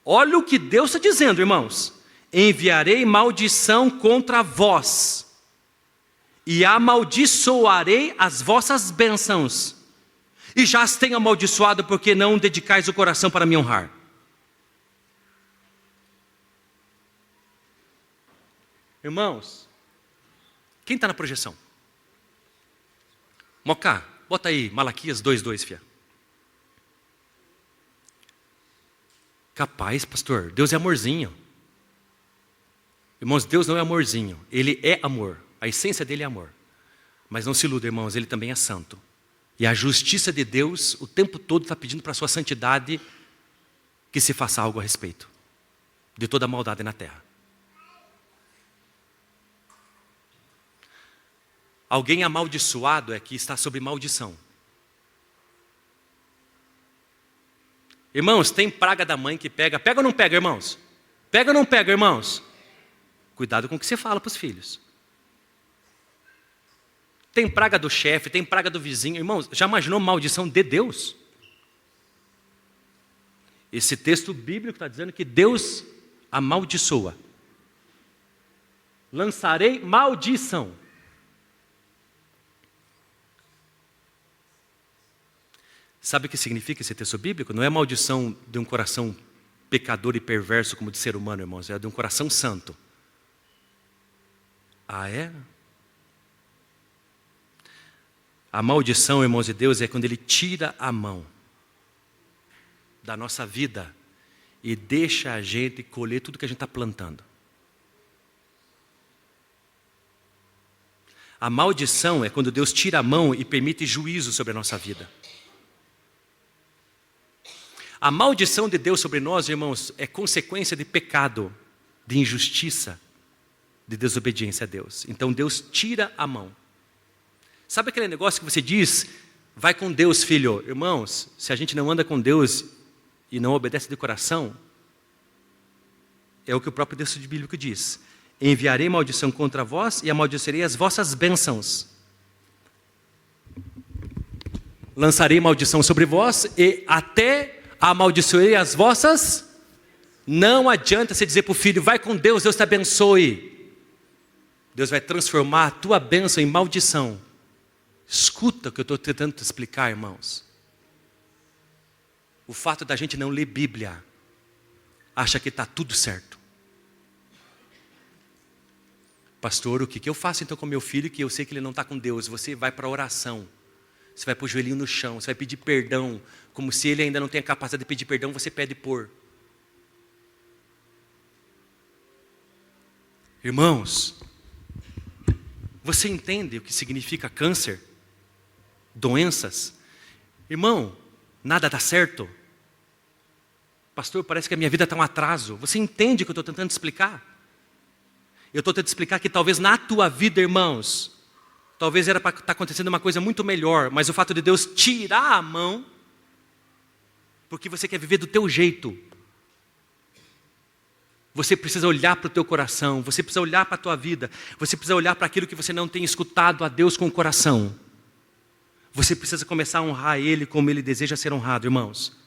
olha o que Deus está dizendo, irmãos. Enviarei maldição contra vós e amaldiçoarei as vossas bênçãos. E já as tenho amaldiçoado porque não dedicais o coração para me honrar. Irmãos, quem está na projeção? Mocá, bota aí Malaquias 2:2, fia. Capaz, pastor, Deus é amorzinho. Irmãos, Deus não é amorzinho, Ele é amor. A essência dele é amor. Mas não se iluda, irmãos, Ele também é santo. E a justiça de Deus, o tempo todo, está pedindo para a sua santidade que se faça algo a respeito de toda a maldade na terra. Alguém amaldiçoado é que está sob maldição. Irmãos, tem praga da mãe que pega. Pega ou não pega, irmãos? Pega ou não pega, irmãos? Cuidado com o que você fala para os filhos. Tem praga do chefe, tem praga do vizinho. Irmãos, já imaginou maldição de Deus? Esse texto bíblico está dizendo que Deus amaldiçoa. Lançarei maldição. Sabe o que significa esse texto bíblico? Não é maldição de um coração pecador e perverso como de ser humano, irmãos. É de um coração santo. Ah, é? A maldição, irmãos de Deus, é quando Ele tira a mão da nossa vida e deixa a gente colher tudo que a gente está plantando. A maldição é quando Deus tira a mão e permite juízo sobre a nossa vida. A maldição de Deus sobre nós, irmãos, é consequência de pecado, de injustiça, de desobediência a Deus. Então Deus tira a mão. Sabe aquele negócio que você diz, vai com Deus, filho? Irmãos, se a gente não anda com Deus e não obedece de coração, é o que o próprio texto bíblico diz. Enviarei maldição contra vós e amaldiçoarei as vossas bênçãos. Lançarei maldição sobre vós e até amaldiçoarei as vossas. Não adianta você dizer para o filho, vai com Deus, Deus te abençoe. Deus vai transformar a tua bênção em maldição. Escuta o que eu estou tentando te explicar, irmãos. O fato da gente não ler Bíblia, acha que está tudo certo. Pastor, o que eu faço então com meu filho que eu sei que ele não está com Deus? Você vai para a oração. Você vai pôr o joelhinho no chão, você vai pedir perdão, como se ele ainda não tenha capacidade de pedir perdão, você pede por. Irmãos, você entende o que significa câncer? Doenças? Irmão, nada dá certo. Pastor, parece que a minha vida está um atraso. Você entende o que eu estou tentando explicar? Eu estou tentando explicar que talvez na tua vida, irmãos, talvez era para estar acontecendo uma coisa muito melhor, mas o fato de Deus tirar a mão, porque você quer viver do teu jeito. Você precisa olhar para o teu coração, você precisa olhar para a tua vida, você precisa olhar para aquilo que você não tem escutado a Deus com o coração. Você precisa começar a honrar Ele como Ele deseja ser honrado, irmãos.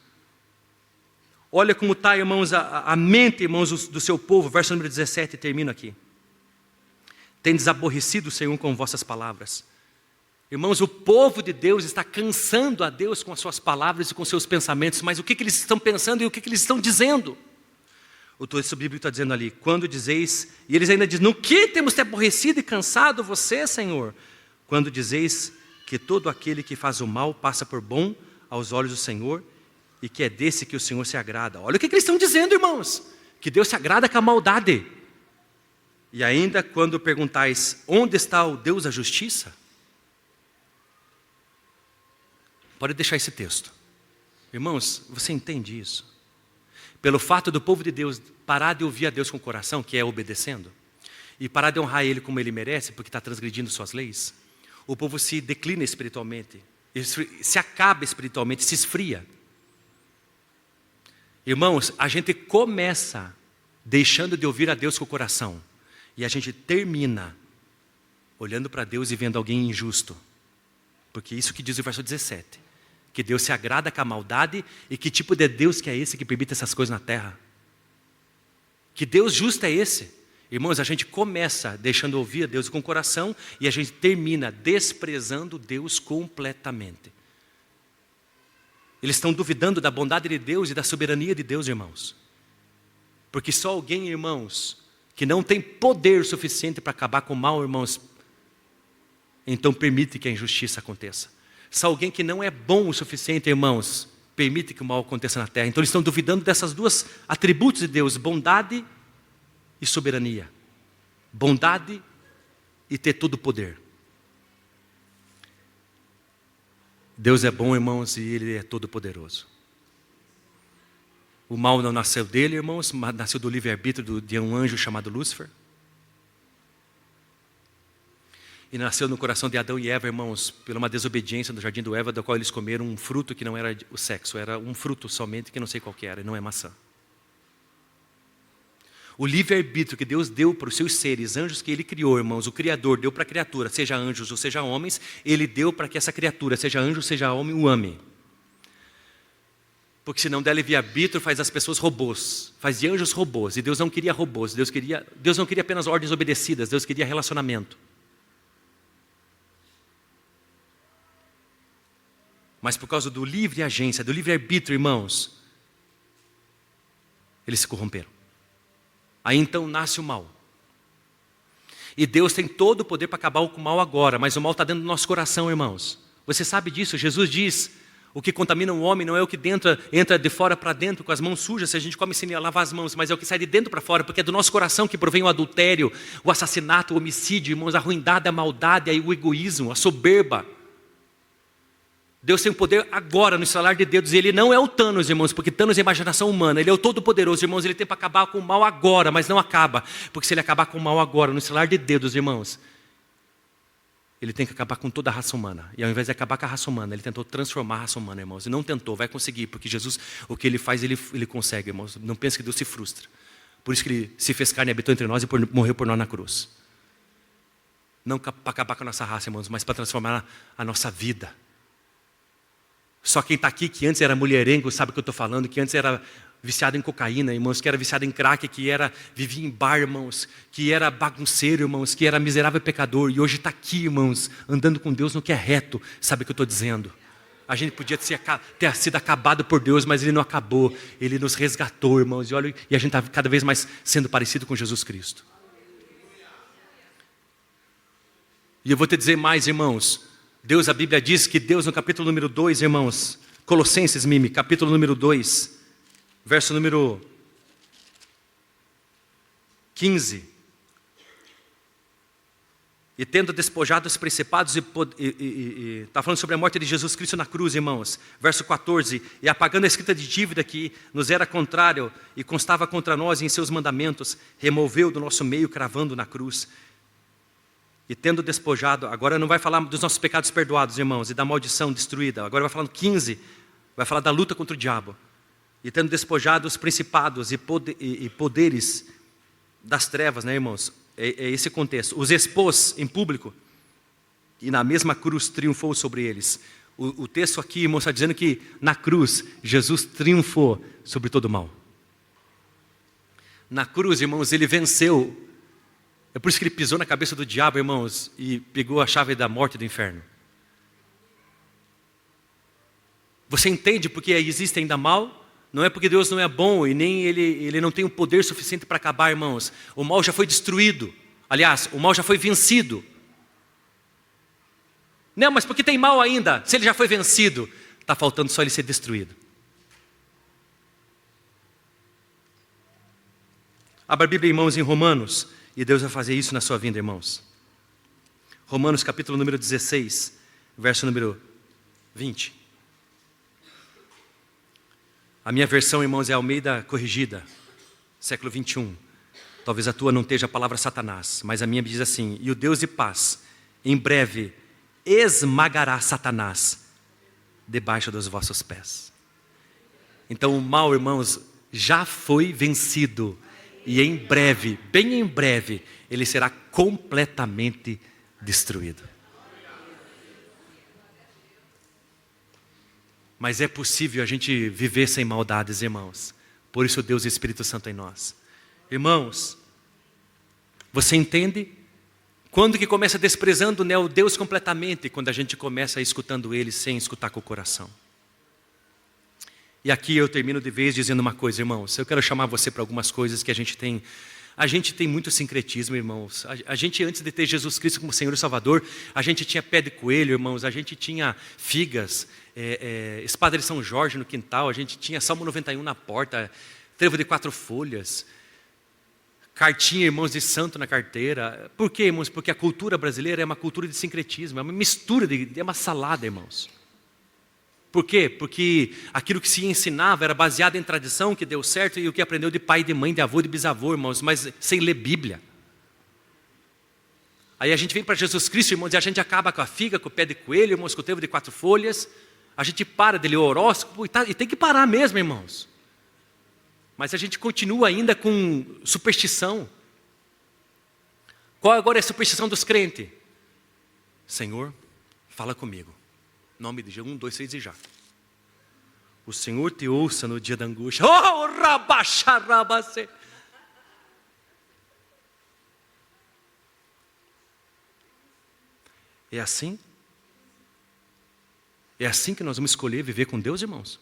Olha como está, irmãos, a mente, irmãos, do seu povo, verso número 17, termino aqui. Tendes aborrecido o Senhor com vossas palavras. Irmãos, o povo de Deus está cansando a Deus com as suas palavras e com seus pensamentos, mas o que eles estão pensando e o que eles estão dizendo? O texto bíblico está dizendo ali, quando dizeis, e eles ainda dizem, no que temos te aborrecido e cansado você, Senhor? Quando dizeis que todo aquele que faz o mal passa por bom aos olhos do Senhor, e que é desse que o Senhor se agrada. Olha o que eles estão dizendo, irmãos, que Deus se agrada com a maldade. E ainda quando perguntais, onde está o Deus da justiça? Pode deixar esse texto. Irmãos, você entende isso? Pelo fato do povo de Deus parar de ouvir a Deus com o coração, que é obedecendo, e parar de honrar Ele como Ele merece, porque está transgredindo suas leis, o povo se declina espiritualmente, se acaba espiritualmente, se esfria. Irmãos, a gente começa deixando de ouvir a Deus com o coração, e a gente termina olhando para Deus e vendo alguém injusto. Porque isso que diz o verso 17. Que Deus se agrada com a maldade. E que tipo de Deus que é esse que permite essas coisas na terra? Que Deus justo é esse? Irmãos, a gente começa deixando ouvir a Deus com o coração. E a gente termina desprezando Deus completamente. Eles estão duvidando da bondade de Deus e da soberania de Deus, irmãos. Porque só alguém, irmãos, que não tem poder suficiente para acabar com o mal, irmãos, então permite que a injustiça aconteça. Se alguém que não é bom o suficiente, irmãos, permite que o mal aconteça na terra. Então eles estão duvidando dessas duas atributos de Deus, bondade e soberania. Bondade e ter todo o poder. Deus é bom, irmãos, e Ele é todo poderoso. O mal não nasceu dele, irmãos, mas nasceu do livre-arbítrio de um anjo chamado Lúcifer. E nasceu no coração de Adão e Eva, irmãos, por uma desobediência no jardim do Eva, do qual eles comeram um fruto que não era o sexo, era um fruto somente que não sei qual que era, e não é maçã. O livre-arbítrio que Deus deu para os seus seres, anjos que Ele criou, irmãos, o Criador deu para a criatura, seja anjos ou seja homens, Ele deu para que essa criatura, seja anjo ou seja homem, o ame. Porque se não der livre-arbítrio, faz as pessoas robôs, faz de anjos robôs, e Deus não queria robôs, Deus não queria apenas ordens obedecidas, Deus queria relacionamento. Mas por causa do livre agência, do livre-arbítrio, irmãos, eles se corromperam. Aí então nasce o mal. E Deus tem todo o poder para acabar com o mal agora, mas o mal está dentro do nosso coração, irmãos. Você sabe disso, Jesus diz, o que contamina o homem não é o que entra de fora para dentro com as mãos sujas, se a gente come sem lavar as mãos, mas é o que sai de dentro para fora, porque é do nosso coração que provém o adultério, o assassinato, o homicídio, irmãos, a ruindade, a maldade, o egoísmo, a soberba. Deus tem o poder agora no estalar de dedos, e Ele não é o Thanos, irmãos, porque Thanos é imaginação humana, Ele é o Todo-Poderoso, irmãos, Ele tem para acabar com o mal agora, mas não acaba, porque se Ele acabar com o mal agora, no estalar de dedos, irmãos, Ele tem que acabar com toda a raça humana, e ao invés de acabar com a raça humana, Ele tentou transformar a raça humana, irmãos, e não tentou, vai conseguir, porque Jesus, o que Ele faz, Ele consegue, irmãos, não pense que Deus se frustra, por isso que Ele se fez carne e habitou entre nós e morreu por nós na cruz, não para acabar com a nossa raça, irmãos, mas para transformar a nossa vida. Só quem está aqui, que antes era mulherengo, sabe o que eu estou falando, que antes era viciado em cocaína, irmãos, que era viciado em crack, que vivia em bar, irmãos, que era bagunceiro, irmãos, que era miserável pecador, e hoje está aqui, irmãos, andando com Deus no que é reto, sabe o que eu estou dizendo? A gente podia ter sido acabado por Deus, mas Ele não acabou, Ele nos resgatou, irmãos, e olha, e a gente está cada vez mais sendo parecido com Jesus Cristo. E eu vou te dizer mais, irmãos, Deus, a Bíblia diz que Deus no capítulo número 2, irmãos, Colossenses, capítulo número 2, verso número 15. E tendo despojado os principados está falando sobre a morte de Jesus Cristo na cruz, irmãos. Verso 14, e apagando a escrita de dívida que nos era contrário e constava contra nós em seus mandamentos, removeu do nosso meio, cravando na cruz. E tendo despojado, agora não vai falar dos nossos pecados perdoados, irmãos, e da maldição destruída. Agora vai falar no 15, vai falar da luta contra o diabo. E tendo despojado os principados e poderes das trevas, né, irmãos? É esse contexto. Os expôs em público e na mesma cruz triunfou sobre eles. O texto aqui, irmãos, está dizendo que na cruz Jesus triunfou sobre todo o mal. Na cruz, irmãos, Ele venceu. É por isso que Ele pisou na cabeça do diabo, irmãos, e pegou a chave da morte e do inferno. Você entende porque existe ainda mal? Não é porque Deus não é bom e nem Ele não tem o poder suficiente para acabar, irmãos. O mal já foi destruído. Aliás, o mal já foi vencido. Não, mas porque tem mal ainda? Se ele já foi vencido, está faltando só ele ser destruído. Abra a Bíblia, irmãos, em Romanos. E Deus vai fazer isso na sua vida, irmãos. Romanos capítulo número 16, verso número 20. A minha versão, irmãos, é Almeida corrigida, século 21. Talvez a tua não esteja a palavra Satanás, mas a minha diz assim: e o Deus de paz, em breve, esmagará Satanás debaixo dos vossos pés. Então o mal, irmãos, já foi vencido. E em breve, bem em breve, ele será completamente destruído. Mas é possível a gente viver sem maldades, irmãos. Por isso Deus e o Espírito Santo em nós. Irmãos, você entende? Quando que começa desprezando, né, o Deus completamente? Quando a gente começa escutando Ele sem escutar com o coração. E aqui eu termino de vez dizendo uma coisa, irmãos. Eu quero chamar você para algumas coisas que a gente tem. A gente tem muito sincretismo, irmãos. A gente, antes de ter Jesus Cristo como Senhor e Salvador, a gente tinha pé de coelho, irmãos. A gente tinha figas, espada de São Jorge no quintal. A gente tinha Salmo 91 na porta, trevo de 4 folhas, cartinha, irmãos, de santo na carteira. Por quê, irmãos? Porque a cultura brasileira é uma cultura de sincretismo, é uma mistura, é uma salada, irmãos. Por quê? Porque aquilo que se ensinava era baseado em tradição, que deu certo, e o que aprendeu de pai, de mãe, de avô, de bisavô, irmãos, mas sem ler Bíblia. Aí a gente vem para Jesus Cristo, irmãos, e a gente acaba com a figa, com o pé de coelho, irmãos, com o trevo de 4 folhas. A gente para de ler o horóscopo, e tem que parar mesmo, irmãos. Mas a gente continua ainda com superstição. Qual agora é a superstição dos crentes? Senhor, fala comigo. Nome de Jesus, 1, 2, 3 e já. O Senhor te ouça no dia da angústia. Oh, rabacharabacê. É assim? É assim que nós vamos escolher viver com Deus, irmãos?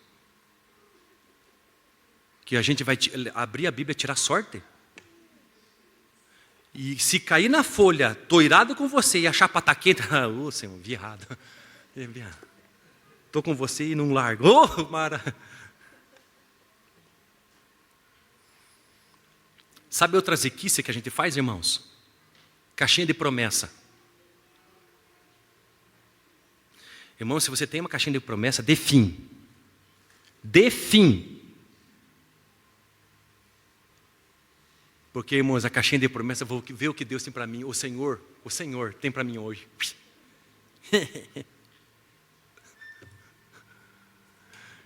Que a gente vai abrir a Bíblia e tirar sorte? E se cair na folha, tô irado com você e achar pata quente, Senhor, vi errado. Estou com você e não largo. Oh, Mara. Sabe outra ziquice que a gente faz, irmãos? Caixinha de promessa. Irmão, se você tem uma caixinha de promessa, dê fim. Dê fim. Porque, irmãos, a caixinha de promessa, eu vou ver o que Deus tem para mim. O Senhor tem para mim hoje.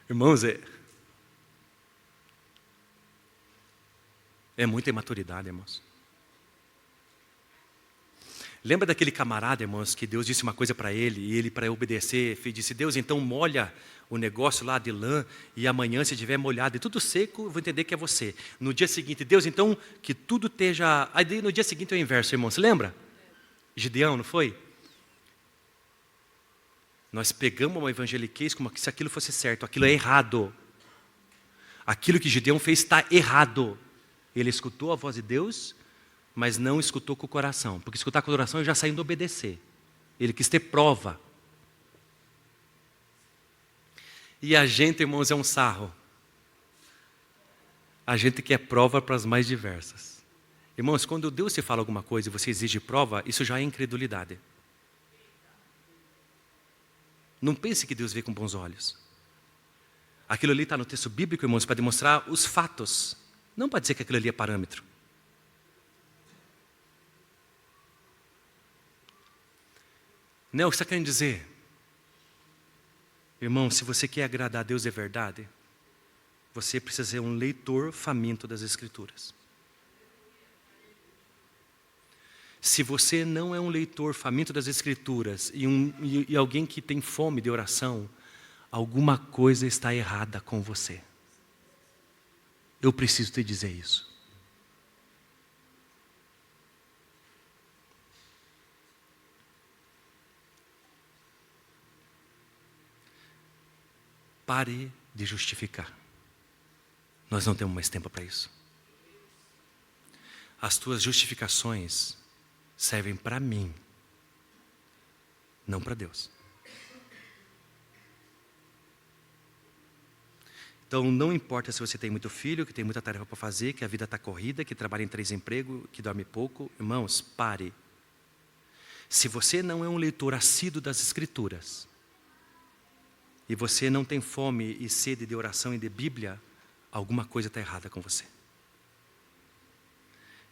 Irmãos, é muita imaturidade, irmãos. Lembra daquele camarada, irmãos, que Deus disse uma coisa para ele, e ele, para obedecer, disse: Deus, então molha o negócio lá de lã, e amanhã, se estiver molhado e tudo seco, eu vou entender que é você. No dia seguinte, Deus, então, que tudo esteja... Aí no dia seguinte é o inverso, irmão, você lembra? Gideão, não foi? Nós pegamos uma evangeliquez como se aquilo fosse certo, aquilo é errado. Aquilo que Gideão fez está errado. Ele escutou a voz de Deus, mas não escutou com o coração. Porque escutar com o coração ele já saiu de obedecer. Ele quis ter prova. E a gente, irmãos, é um sarro. A gente quer prova para as mais diversas. Irmãos, quando Deus te fala alguma coisa e você exige prova, isso já é incredulidade. Não pense que Deus vê com bons olhos. Aquilo ali está no texto bíblico, irmãos, para demonstrar os fatos. Não para dizer que aquilo ali é parâmetro. Não, o que você está querendo dizer? Irmão, se você quer agradar a Deus de verdade, você precisa ser um leitor faminto das Escrituras. Se você não é um leitor faminto das Escrituras e alguém que tem fome de oração, alguma coisa está errada com você. Eu preciso te dizer isso. Pare de justificar. Nós não temos mais tempo para isso. As tuas justificações servem para mim, não para Deus. Então não importa se você tem muito filho, que tem muita tarefa para fazer, que a vida está corrida, que trabalha em 3 empregos, que dorme pouco. Irmãos, pare. Se você não é um leitor assíduo das Escrituras, e você não tem fome e sede de oração e de Bíblia, alguma coisa está errada com você.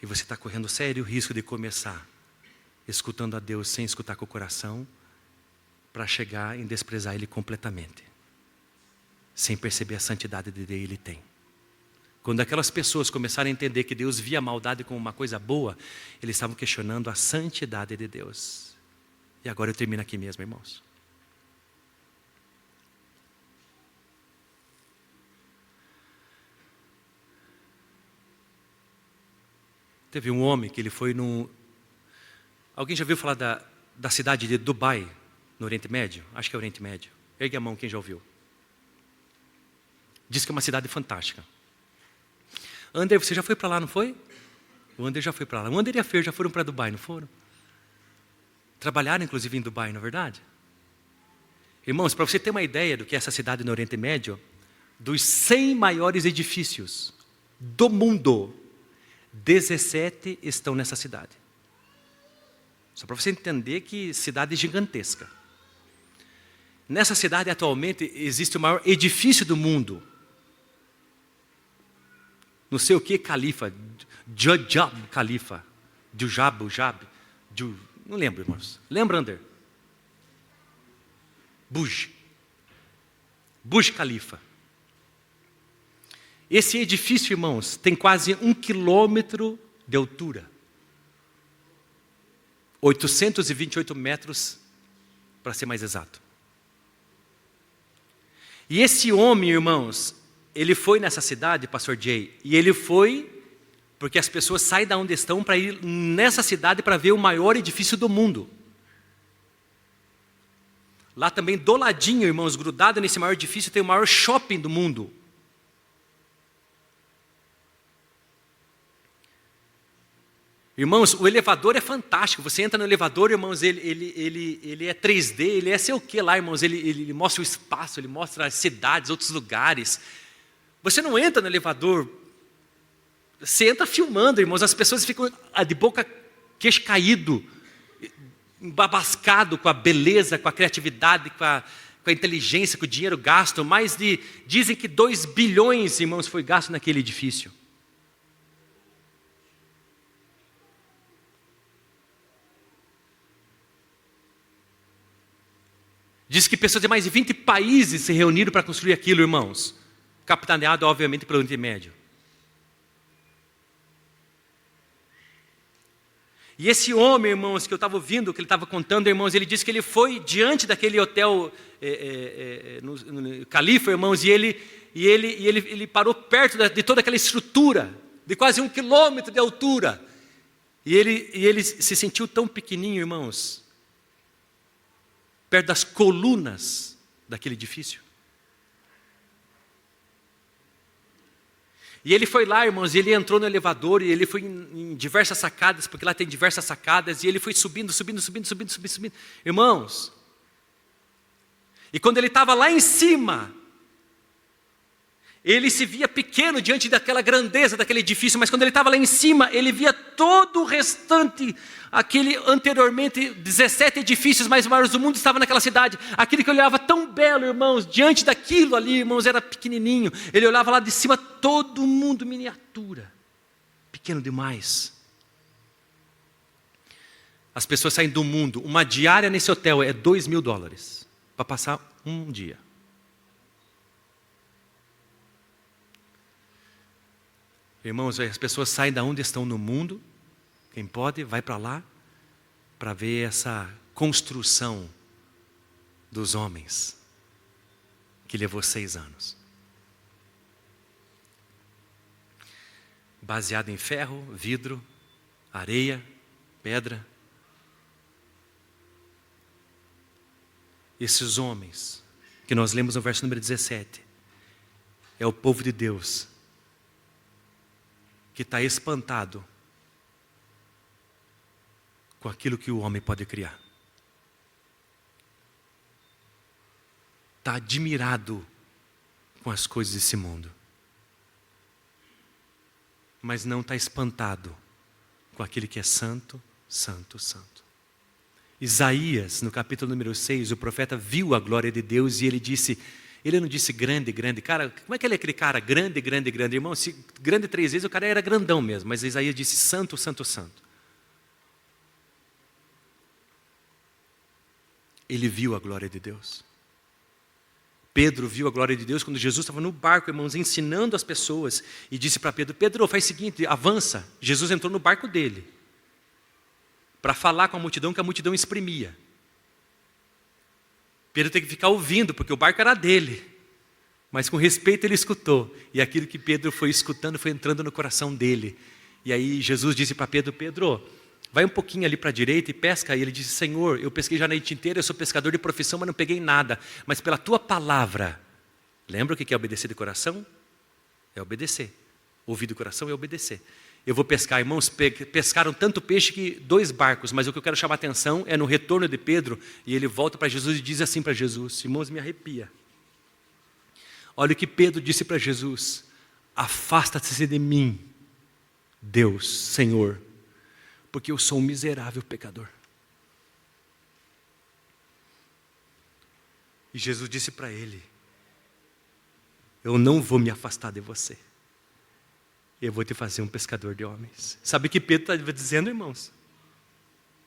E você está correndo sério risco de começar escutando a Deus sem escutar com o coração, para chegar em desprezar Ele completamente, sem perceber a santidade de Deus Ele tem. Quando aquelas pessoas começaram a entender que Deus via a maldade como uma coisa boa, eles estavam questionando a santidade de Deus. E agora eu termino aqui mesmo, irmãos. Teve um homem que ele foi num... Alguém já ouviu falar da cidade de Dubai, no Oriente Médio? Acho que é Oriente Médio. Ergue a mão quem já ouviu. Diz que é uma cidade fantástica. André, você já foi para lá, não foi? O André já foi para lá. O André e a Fer já foram para Dubai, não foram? Trabalharam inclusive em Dubai, não é verdade? Irmãos, para você ter uma ideia do que é essa cidade no Oriente Médio, dos 100 maiores edifícios do mundo, 17 estão nessa cidade. Só para você entender que cidade gigantesca. Nessa cidade atualmente existe o maior edifício do mundo. Não sei o que califa, Jujab Califa, Jujab, não lembro, irmãos. Lembra, Ander? Burj Khalifa. Esse edifício, irmãos, tem quase 1 quilômetro de altura. 828 metros, para ser mais exato. E esse homem, irmãos, ele foi nessa cidade, pastor Jay, e ele foi porque as pessoas saem da onde estão para ir nessa cidade para ver o maior edifício do mundo. Lá também, do ladinho, irmãos, grudado nesse maior edifício, tem o maior shopping do mundo. Irmãos, o elevador é fantástico. Você entra no elevador, irmãos, ele é 3D, ele é sei o que lá, irmãos. Ele mostra o espaço, ele mostra as cidades, outros lugares. Você não entra no elevador, você entra filmando, irmãos. As pessoas ficam de boca, queixo caído, embabascado com a beleza, com a criatividade, com a inteligência, com o dinheiro gasto. Dizem que 2 bilhões, irmãos, foi gasto naquele edifício. Diz que pessoas de mais de 20 países se reuniram para construir aquilo, irmãos. Capitaneado, obviamente, pelo Oriente Médio. E esse homem, irmãos, que eu estava ouvindo, que ele estava contando, irmãos, ele disse que ele foi diante daquele hotel no Califa, irmãos, e ele parou perto de toda aquela estrutura, de quase 1 quilômetro de altura. E ele se sentiu tão pequenininho, irmãos, perto das colunas daquele edifício. E ele foi lá, irmãos, e ele entrou no elevador, e ele foi em diversas sacadas, porque lá tem diversas sacadas, e ele foi subindo. Irmãos, e quando ele estava lá em cima, ele se via pequeno diante daquela grandeza daquele edifício, mas quando ele estava lá em cima, ele via todo o restante, aquele anteriormente 17 edifícios mais maiores do mundo estavam naquela cidade. Aquele que olhava tão belo, irmãos, diante daquilo ali, irmãos, era pequenininho. Ele olhava lá de cima, todo mundo miniatura, pequeno demais. As pessoas saem do mundo. Uma diária nesse hotel é $2.000 para passar um dia. Irmãos, as pessoas saem da onde estão no mundo, quem pode, vai para lá, para ver essa construção dos homens, que levou 6 anos. Baseado em ferro, vidro, areia, pedra. Esses homens, que nós lemos no verso número 17, é o povo de Deus, que está espantado com aquilo que o homem pode criar. Está admirado com as coisas desse mundo. Mas não está espantado com aquele que é santo, santo, santo. Isaías, no capítulo número 6, o profeta viu a glória de Deus e ele não disse grande, grande. Cara, como é que ele é aquele cara grande, grande, grande? Irmão, se grande 3 vezes, o cara era grandão mesmo. Mas Isaías disse santo, santo, santo. Ele viu a glória de Deus. Pedro viu a glória de Deus quando Jesus estava no barco, irmãos, ensinando as pessoas. E disse para Pedro, Pedro, faz o seguinte, avança. Jesus entrou no barco dele, para falar com a multidão, que a multidão exprimia. Pedro tem que ficar ouvindo, porque o barco era dele. Mas com respeito ele escutou. E aquilo que Pedro foi escutando foi entrando no coração dele. E aí Jesus disse para Pedro, Pedro, vai um pouquinho ali para a direita e pesca. E ele disse, Senhor, eu pesquei já a noite inteira, eu sou pescador de profissão, mas não peguei nada. Mas pela tua palavra, lembra o que é obedecer de coração? É obedecer. Ouvir do coração é obedecer. Eu vou pescar, irmãos, pescaram tanto peixe que 2 barcos, mas o que eu quero chamar a atenção é no retorno de Pedro, e ele volta para Jesus e diz assim para Jesus, irmãos, me arrepia. Olha o que Pedro disse para Jesus, afasta-se de mim, Deus, Senhor, porque eu sou um miserável pecador. E Jesus disse para ele: eu não vou me afastar de você. Eu vou te fazer um pescador de homens. Sabe o que Pedro estava dizendo, irmãos?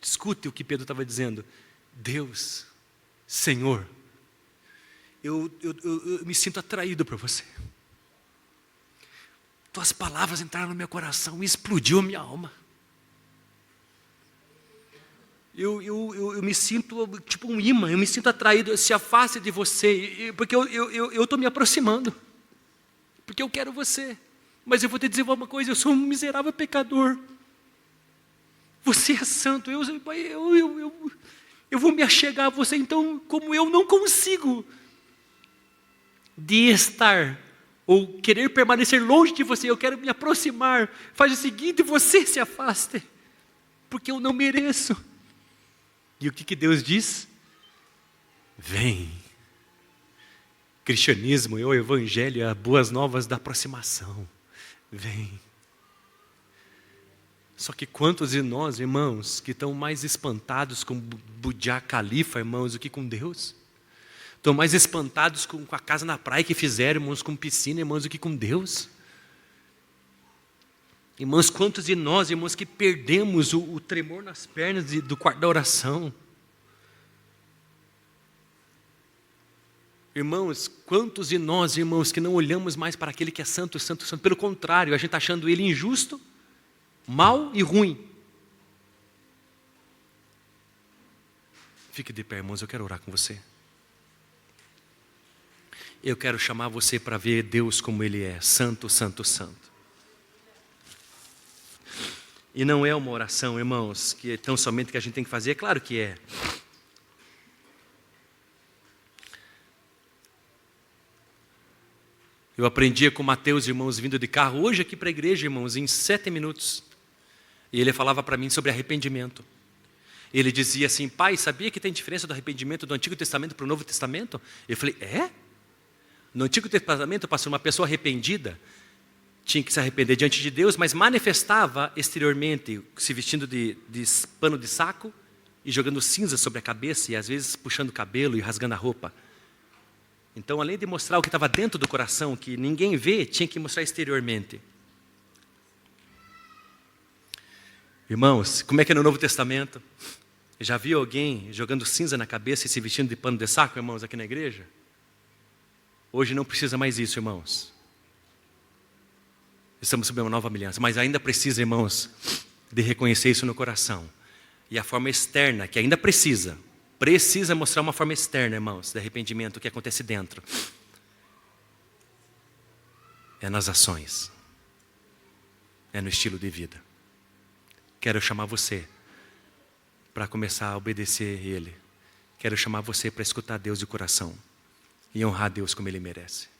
Escute o que Pedro estava dizendo. Deus, Senhor, eu me sinto atraído por você. Tuas palavras entraram no meu coração e explodiu a minha alma. Eu me sinto tipo um imã, eu me sinto atraído, se afaste de você, porque eu estou me aproximando, porque eu quero você. Mas eu vou te dizer uma coisa, eu sou um miserável pecador. Você é santo, eu vou me achegar a você, então como eu não consigo de estar ou querer permanecer longe de você, eu quero me aproximar. Faz o seguinte, você se afaste, porque eu não mereço. E o que Deus diz? Vem. Cristianismo é o evangelho, é as boas novas da aproximação. Vem. Só que quantos de nós, irmãos, que estão mais espantados com Burj Khalifa, irmãos, do que com Deus? Estão mais espantados com a casa na praia que fizeram, irmãos, com piscina, irmãos, do que com Deus? Irmãos, quantos de nós, irmãos, que perdemos o tremor nas pernas do quarto da oração? Irmãos, quantos de nós, irmãos, que não olhamos mais para aquele que é santo, santo, santo? Pelo contrário, a gente está achando ele injusto, mal e ruim. Fique de pé, irmãos, eu quero orar com você. Eu quero chamar você para ver Deus como Ele é, santo, santo, santo. E não é uma oração, irmãos, que é tão somente que a gente tem que fazer, é claro que é. Eu aprendia com Mateus, irmãos, vindo de carro, hoje aqui para a igreja, irmãos, em 7 minutos. E ele falava para mim sobre arrependimento. Ele dizia assim: pai, sabia que tem diferença do arrependimento do Antigo Testamento para o Novo Testamento? Eu falei: é? No Antigo Testamento, pastor, uma pessoa arrependida tinha que se arrepender diante de Deus, mas manifestava exteriormente, se vestindo de pano de saco e jogando cinza sobre a cabeça e às vezes puxando o cabelo e rasgando a roupa. Então, além de mostrar o que estava dentro do coração, que ninguém vê, tinha que mostrar exteriormente. Irmãos, como é que é no Novo Testamento? Já viu alguém jogando cinza na cabeça e se vestindo de pano de saco, irmãos, aqui na igreja? Hoje não precisa mais isso, irmãos. Estamos sob uma nova aliança, mas ainda precisa, irmãos, de reconhecer isso no coração. E a forma externa, que ainda precisa mostrar uma forma externa, irmãos, de arrependimento, o que acontece dentro. É nas ações. É no estilo de vida. Quero chamar você para começar a obedecer Ele. Quero chamar você para escutar Deus de coração e honrar Deus como Ele merece.